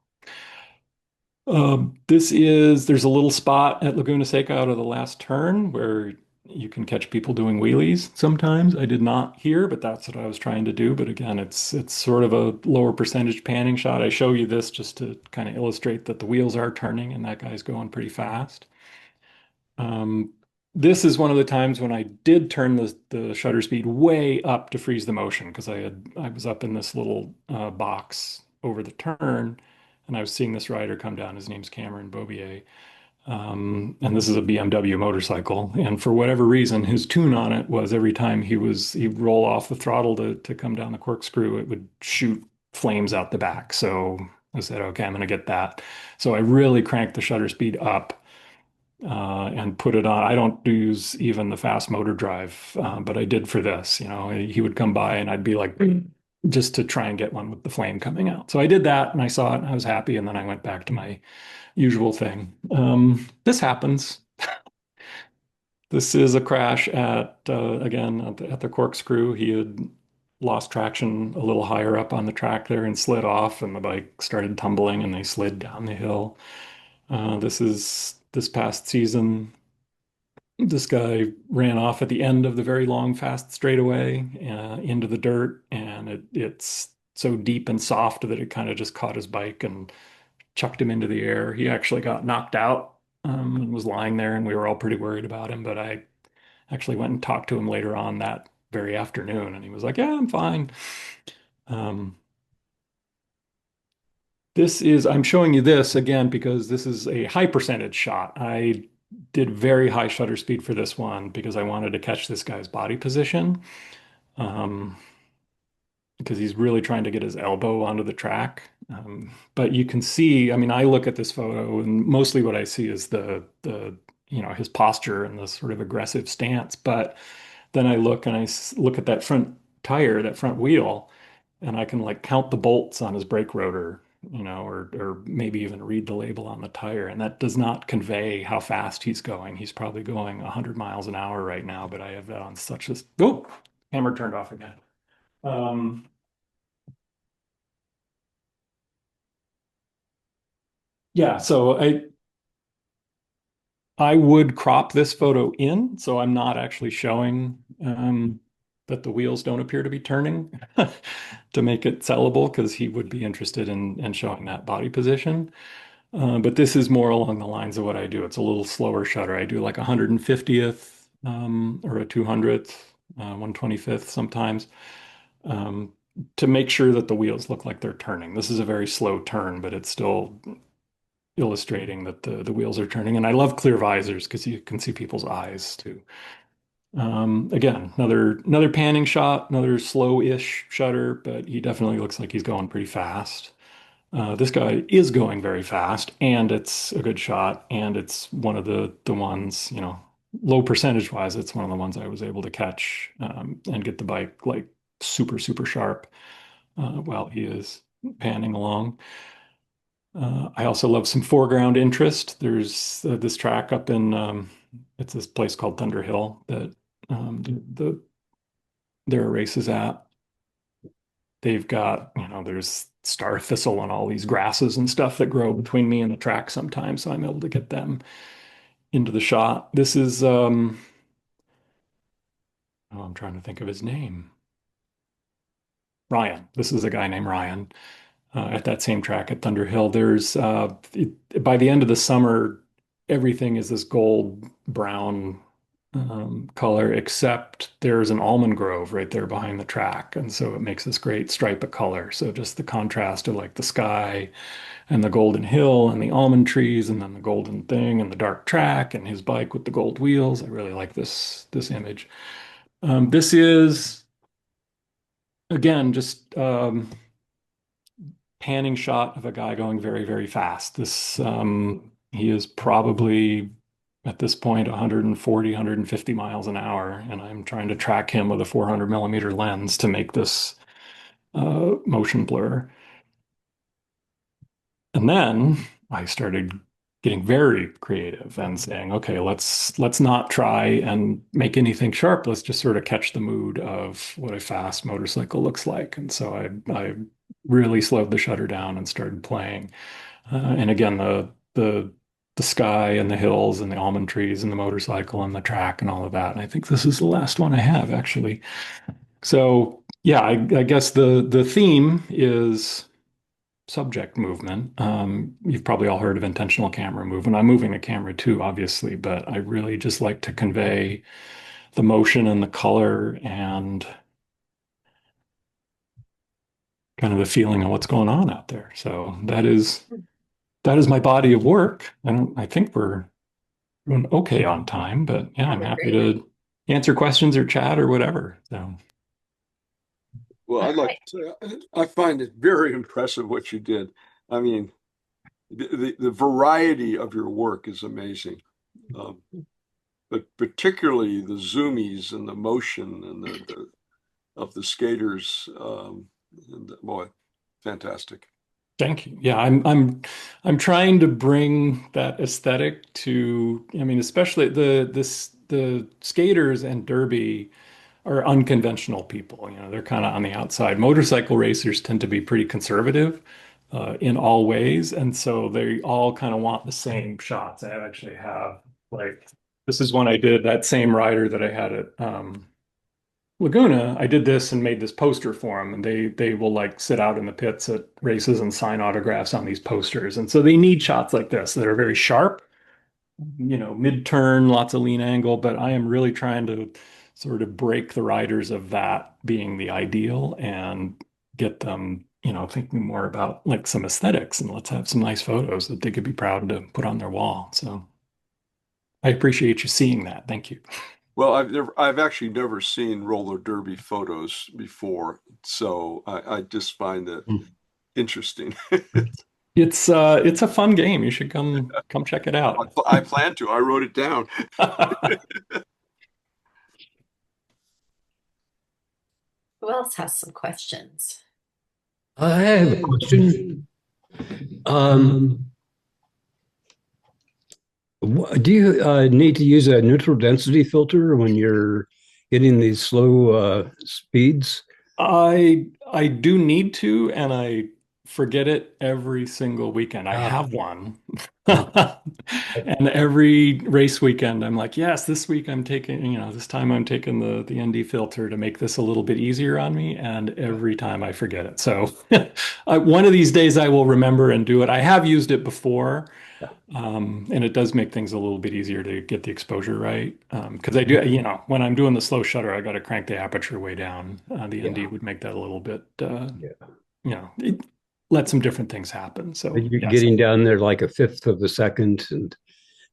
There's a little spot at Laguna Seca out of the last turn where you can catch people doing wheelies sometimes. I did not here, but that's what I was trying to do. But again, it's sort of a lower percentage panning shot. I show you this just to kind of illustrate that the wheels are turning and that guy's going pretty fast. Um, this is one of the times when I did turn the shutter speed way up to freeze the motion because I was up in this little box over the turn, and I was seeing this rider come down. His name's Cameron Bobier. And this is a BMW motorcycle. And for whatever reason, his tune on it was every time he'd roll off the throttle to come down the corkscrew, it would shoot flames out the back. So I said, okay, I'm going to get that. So I really cranked the shutter speed up. and put it on. I don't use even the fast motor drive, but I did for this. He would come by and I'd be like, just to try and get one with the flame coming out. So I did that and I saw it and I was happy. And then I went back to my usual thing. This happens. This is a crash again, at the Corkscrew. He had lost traction a little higher up on the track there and slid off, and the bike started tumbling and they slid down the hill. This is this past season. This guy ran off at the end of the very long, fast straightaway into the dirt, and it's so deep and soft that it kind of just caught his bike and chucked him into the air. He actually got knocked out and was lying there, and we were all pretty worried about him. But I actually went and talked to him later on that very afternoon, and he was like, "Yeah, I'm fine." Um, I'm showing you this again because this is a high percentage shot. I did very high shutter speed for this one because I wanted to catch this guy's body position. Um, because he's really trying to get his elbow onto the track. But you can see, I mean, I look at this photo and mostly what I see is his posture and the sort of aggressive stance. But then I look and look at that front tire, that front wheel, and I can like count the bolts on his brake rotor, or maybe even read the label on the tire. And that does not convey how fast he's going. He's probably going 100 miles an hour right now, but I have that on oh, camera turned off again. Um, yeah, so I would crop this photo in, so I'm not actually showing that the wheels don't appear to be turning to make it sellable, because he would be interested in showing that body position. But this is more along the lines of what I do. It's a little slower shutter. I do like 150th or a 200th, 125th sometimes, um, to make sure that the wheels look like they're turning. This is a very slow turn, but it's still illustrating that the wheels are turning. And I love clear visors because you can see people's eyes too. Again, another panning shot, another slow-ish shutter, but he definitely looks like he's going pretty fast. This guy is going very fast, and it's a good shot, and it's one of the ones, low percentage wise, it's one of the ones I was able to catch and get the bike like super, super sharp while he is panning along. I also love some foreground interest. There's this track up in it's this place called Thunder Hill that there are races at. They've got, there's star thistle and all these grasses and stuff that grow between me and the track sometimes, so I'm able to get them into the shot. This is oh, I'm trying to think of his name. Ryan. This is a guy named Ryan. At that same track at Thunder Hill. By the end of the summer, everything is this gold brown color, except there's an almond grove right there behind the track. And so it makes this great stripe of color. So just the contrast of like the sky and the golden hill and the almond trees and then the golden thing and the dark track and his bike with the gold wheels. I really like this image. This is, again, just panning shot of a guy going very, very fast. He is probably at this point 140, 150 miles an hour, and I'm trying to track him with a 400 millimeter lens to make this motion blur. And then I started getting very creative and saying, okay, let's not try and make anything sharp. Let's just sort of catch the mood of what a fast motorcycle looks like. And so I really slowed the shutter down and started playing. And again, the sky and the hills and the almond trees and the motorcycle and the track and all of that. And I think this is the last one I have actually. So yeah, I guess the theme is subject movement. You've probably all heard of intentional camera movement. I'm moving a camera too, obviously, but I really just like to convey the motion and the color and kind of the feeling of what's going on out there. So that is my body of work. I think we're doing okay on time, but yeah, I'm happy to answer questions or chat or whatever. So Well, I'd like to say, I find it very impressive what you did. I mean, the variety of your work is amazing. Um, but particularly the zoomies and the motion and the of the skaters. And boy, fantastic. Thank you. Yeah, I'm trying to bring that aesthetic to, I mean, especially the skaters and derby are unconventional people. You know, they're kind of on the outside. Motorcycle racers tend to be pretty conservative in all ways, and so they all kind of want the same shots. I actually have like this is one I did that same rider that I had at Laguna. I did this and made this poster for them, and they will like sit out in the pits at races and sign autographs on these posters. And so they need shots like this that are very sharp, you know, mid-turn, lots of lean angle, but I am really trying to sort of break the riders of that being the ideal and get them, you know, thinking more about like some aesthetics and let's have some nice photos that they could be proud to put on their wall. So I appreciate you seeing that. Thank you. Well, I've actually never seen roller derby photos before, so I just find that interesting. It's a fun game. You should come check it out. I plan to. I wrote it down. Who else has some questions? I have a question. Um, do you need to use a neutral density filter when you're getting these slow speeds? I do need to, and I forget it every single weekend. I Ah, have one. ah, And every race weekend, I'm like, yes, this week I'm taking, you know, this time I'm taking the ND filter to make this a little bit easier on me. And every time I forget it. So one of these days I will remember and do it. I have used it before. And it does make things a little bit easier to get the exposure right. Because I do, you know, when I'm doing the slow shutter, I got to crank the aperture way down. The ND yeah, would make that a little bit, yeah. you know, let some different things happen. So You're yes, getting down there like a fifth of a second, and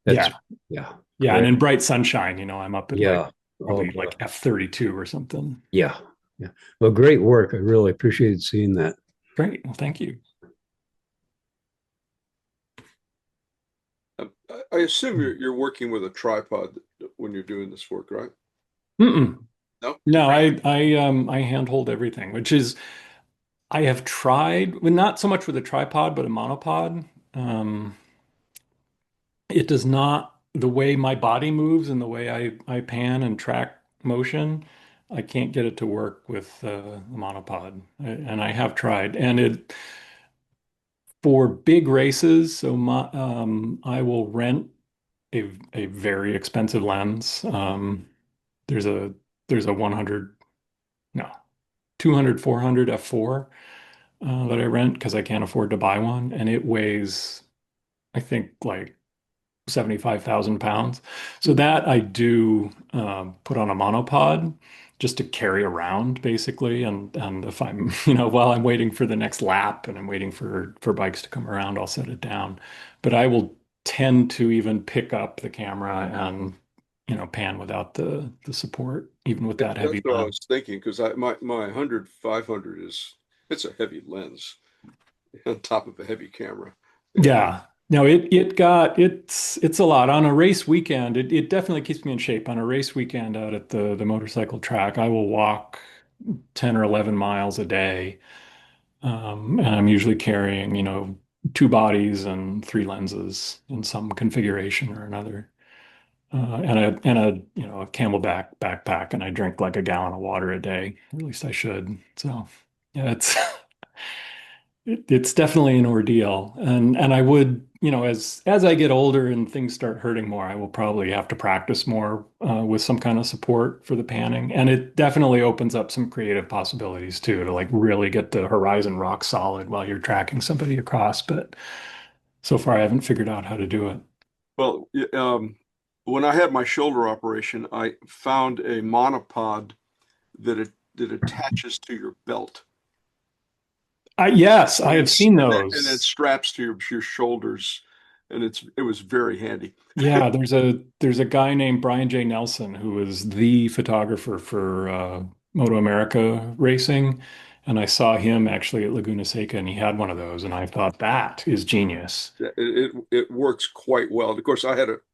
that's yeah, yeah, yeah. And great. in bright sunshine, you know, I'm up at like Yeah. Oh probably boy. like F32 or something. Yeah. Yeah. Well, great work. I really appreciated seeing that. Great. Well, thank you. I assume you're working with a tripod when you're doing this work, right? Mm-mm. No? No, I handhold everything, which is I have tried, well, not so much with a tripod, but a monopod. Um, it does not, the way my body moves and the way I pan and track motion, I can't get it to work with the monopod. And I have tried. And it, for big races, so I will rent a very expensive lens. There's a there's a 100, no, 200, 400 f4 that I rent because I can't afford to buy one. And it weighs, I think, like 75,000 pounds. So that I do put on a monopod just to carry around basically. And if I'm, you know, while I'm waiting for the next lap and I'm waiting for bikes to come around, I'll set it down. But I will tend to even pick up the camera and, you know, pan without the support, even with that That's heavy what I lens. was thinking because my 100 500 is it's a heavy lens on top of a heavy camera. And Yeah. No, it's a lot. On a race weekend, it definitely keeps me in shape. On a race weekend out at the motorcycle track, I will walk 10 or 11 miles a day. And I'm usually carrying, you know, two bodies and three lenses in some configuration or another. And a you know a camelback backpack, and I drink like a gallon of water a day. At least I should. So yeah, it's it's definitely an ordeal. And I would, you know, as I get older and things start hurting more, I will probably have to practice more with some kind of support for the panning. And it definitely opens up some creative possibilities too, to like really get the horizon rock solid while you're tracking somebody across. But so far, I haven't figured out how to do it. well, when I had my shoulder operation, I found a monopod that attaches to your belt. Yes, I And have seen and it those. straps to your shoulders, and it was very handy. Yeah, there's a guy named Brian J. Nelson who is the photographer for Moto America racing, and I saw him actually at Laguna Seca, and he had one of those, and I thought that is genius. It works quite well. Of course,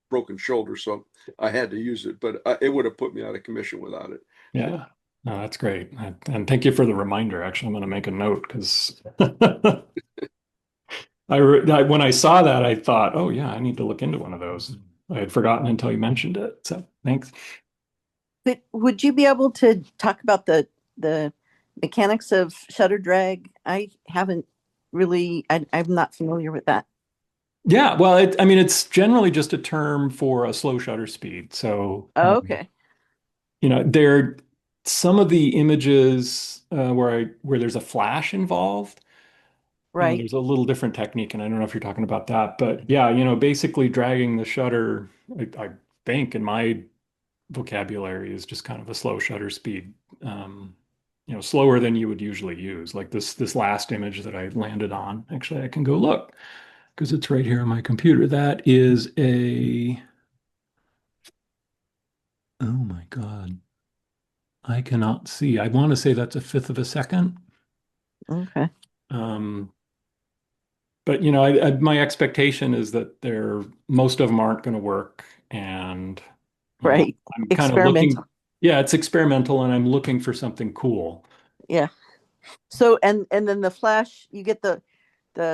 broken shoulder, so I had to use it, but it would have put me out of commission without it. Yeah. No, that's great. And thank you for the reminder. Actually, I'm going to make a note because when I saw that, I thought, oh yeah, I need to look into one of those. I had forgotten until you mentioned it. So thanks. But would you be able to talk about the mechanics of shutter drag? I haven't really, I'm not familiar with that. Yeah, well, I mean, it's generally just a term for a slow shutter speed. So, Oh, okay. there some of the images where there's a flash involved. Right. There's a little different technique, and I don't know if you're talking about that, but yeah, basically dragging the shutter, I think in my vocabulary is just kind of a slow shutter speed, slower than you would usually use. Like this last image that I landed on. Actually, I can go look because it's right here on my computer. That is oh my God, I cannot see. I want to say that's a fifth of a second. Okay. Um, but my expectation is that most of them aren't going to work, and Right. I'm kind of looking. Experimental. Yeah, it's experimental, and I'm looking for something cool. Yeah. So and then the flash, you get the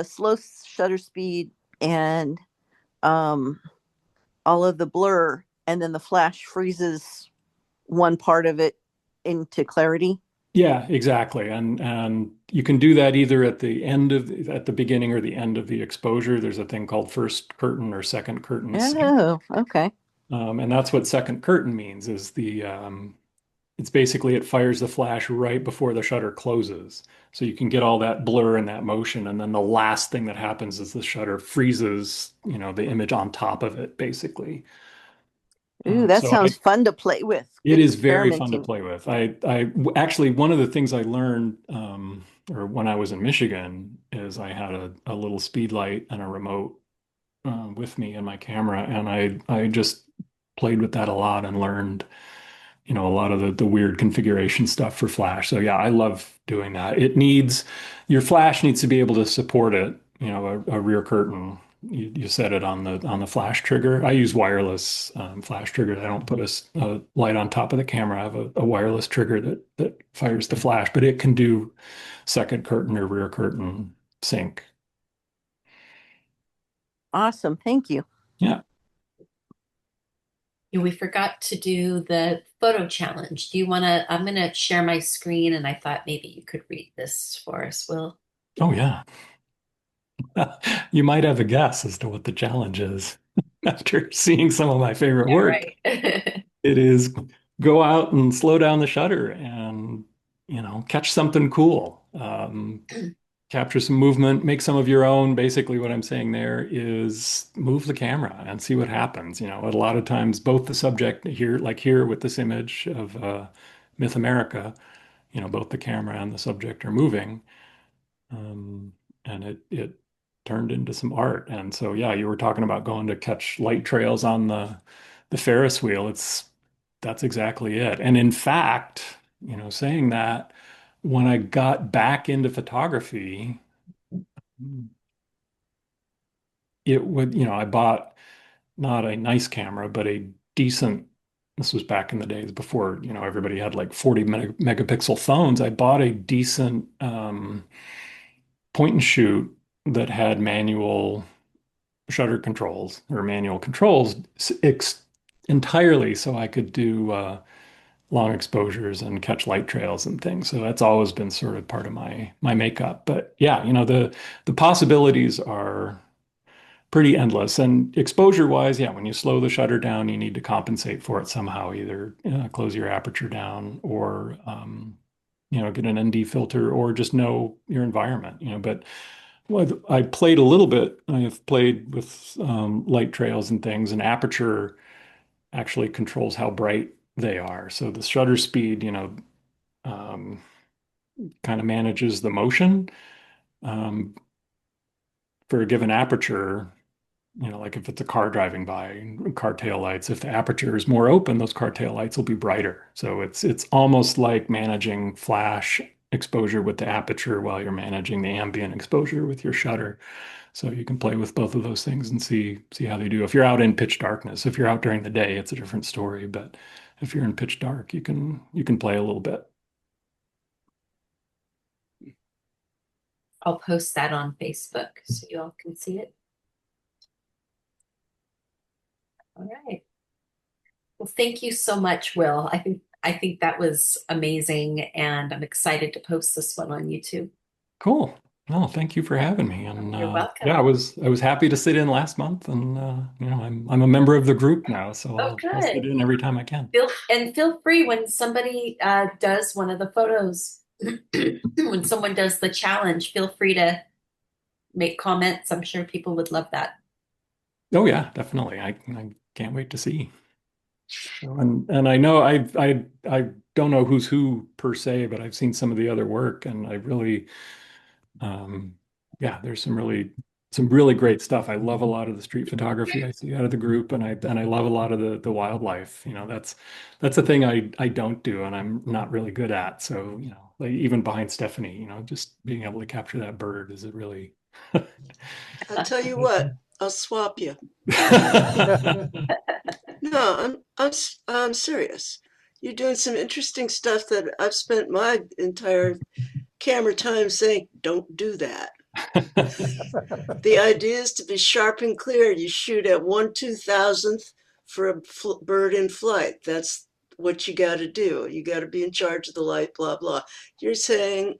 slow shutter speed and um all of the blur, and then the flash freezes one part of it into clarity. Yeah, exactly. And you can do that either at the beginning or the end of the exposure. There's a thing called first curtain or second curtain sync. Oh, okay. And that's what second curtain means is it's basically it fires the flash right before the shutter closes. So you can get all that blur and that motion. And then the last thing that happens is the shutter freezes, the image on top of it, basically. Ooh, that So sounds fun to play with. it is very fun to Experimenting. play with. I actually, one of the things I learned, or when I was in Michigan, is I had a little speed light and a remote with me in my camera, and I just played with that a lot and learned, a lot of the weird configuration stuff for Flash. So yeah, I love doing that. Your Flash needs to be able to support it, a rear curtain. You set it on the flash trigger. I use wireless flash triggers. I don't put a light on top of the camera. I have a wireless trigger that fires the flash, but it can do second curtain or rear curtain sync. Awesome. Thank you. Yeah. We forgot to do the photo challenge. Do you want to? I'm going to share my screen, and I thought maybe you could read this for us, Will. Oh yeah. You might have a guess as to what the challenge is after seeing some of my favorite Yeah, work. right. It is go out and slow down the shutter and, catch something cool. Capture some movement, make some of your own. Basically, what I'm saying there is move the camera and see what happens. A lot of times, both the subject here, like here with this image of Myth America, both the camera and the subject are moving. Um, and it turned into some art. And so, yeah, you were talking about going to catch light trails on the Ferris wheel. That's exactly it. And in fact, saying that, when I got back into photography, I bought not a nice camera, but a decent. This was back in the days before, everybody had like 40 megapixel phones. I bought a decent point and shoot that had manual shutter controls or manual controls entirely so I could do long exposures and catch light trails and things. So that's always been sort of part of my makeup. But yeah, the possibilities are pretty endless. And exposure wise, yeah, when you slow the shutter down, you need to compensate for it somehow, either close your aperture down or get an ND filter or just know your environment. But well, I played a little bit. I have played with light trails and things, and aperture actually controls how bright they are. So the shutter speed, um, kind of manages the motion um, for a given aperture. Like if it's a car driving by, car tail lights, if the aperture is more open, those car tail lights will be brighter. So it's almost like managing flash exposure with the aperture while you're managing the ambient exposure with your shutter. So you can play with both of those things and see how they do. If you're out in pitch darkness, if you're out during the day, it's a different story. But if you're in pitch dark, you can play a little bit. I'll post that on Facebook so you all can see it. All right. Well, thank you so much, Will. I think that was amazing, and I'm excited to post this one on YouTube. Cool. Well, thank you for having me. And You're welcome. yeah, I was happy to sit in last month, and I'm a member of the group now, so Oh, I'll sit good. in every time I can. Feel free when somebody does one of the photos, when someone does the challenge, feel free to make comments. I'm sure people would love that. Oh yeah, definitely. I can't wait to see. And I know I don't know who's who per se, but I've seen some of the other work, and I really yeah, there's some really great stuff. I love a lot of the street photography I see out of the group, and I love a lot of the wildlife. That's a thing I don't do, and I'm not really good at. So, like even behind Stephanie, just being able to capture that bird is a really I'll tell you what, I'll swap you. No, I'm serious. You're doing some interesting stuff that I've spent my entire camera time saying, don't do that. The idea is to be sharp and clear. You shoot at 1/2000th for a bird in flight. That's what you got to do. You got to be in charge of the light, blah, blah. You're saying,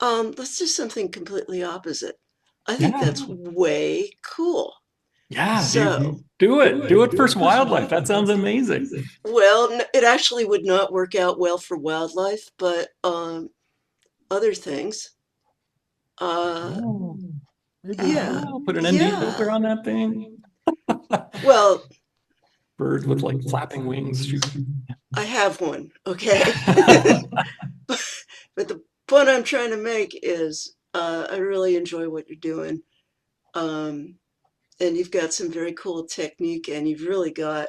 let's do something completely opposite. I think Yeah. that's way cool. Yeah, So, do it. Do it for wildlife. That sounds amazing. well, it actually would not work out well for wildlife, but other things. Oh, maybe I Yeah, will put an ND yeah. filter on that thing. Well, Bird with like flapping wings shooting. I have one, okay? But the point I'm trying to make is I really enjoy what you're doing. Um, and you've got some very cool technique, and you've really got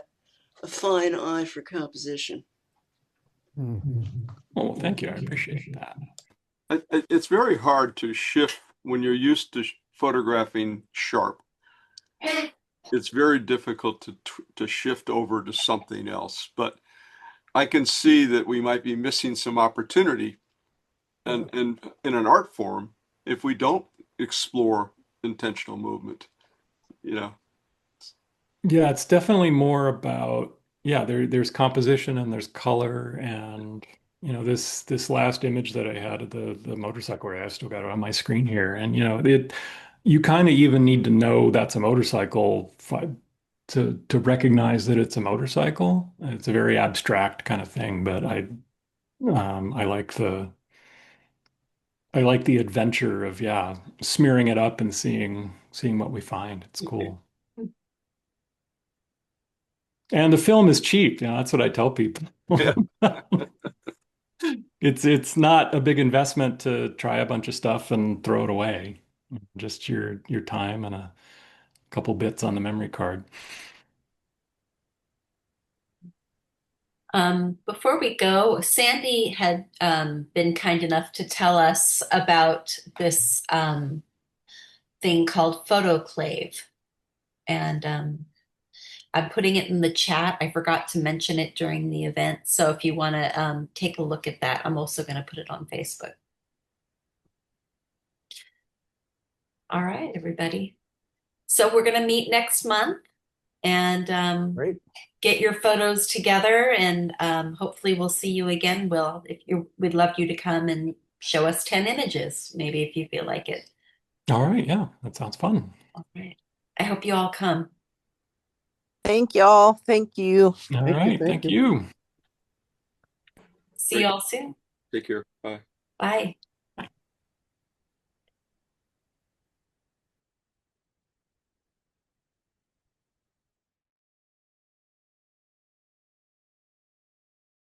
a fine eye for composition. Oh, thank you. I appreciate that. It's very hard to shift when you're used to photographing sharp. It's very difficult to shift over to something else. But I can see that we might be missing some opportunity and in an art form if we don't explore intentional movement. You know, Yeah, it's definitely more about, yeah, there's composition and there's color, and this last image that I had of the motorcycle race, I still got it on my screen here. And you kind of even need to know that's a motorcycle to recognize that it's a motorcycle. It's a very abstract kind of thing, but I like the adventure of, yeah, smearing it up and seeing what we find. It's cool. And the film is cheap. That's what I tell people. yeah. It's not a big investment to try a bunch of stuff and throw it away. Just your time and a couple bits on the memory card. Before we go, Sandy had been kind enough to tell us about this thing called Photoclave. And I'm putting it in the chat. I forgot to mention it during the event. So if you want to take a look at that, I'm also going to put it on Facebook. All right, everybody. So we're going to meet next month and Great. get your photos together, and hopefully we'll see you again, Will. We'd love you to come and show us 10 images, maybe if you feel like it. All right, yeah, that sounds fun. All right. I hope you all come. Thank y'all. Thank you. All right, thank you. See you all soon. Take care. Bye. Bye.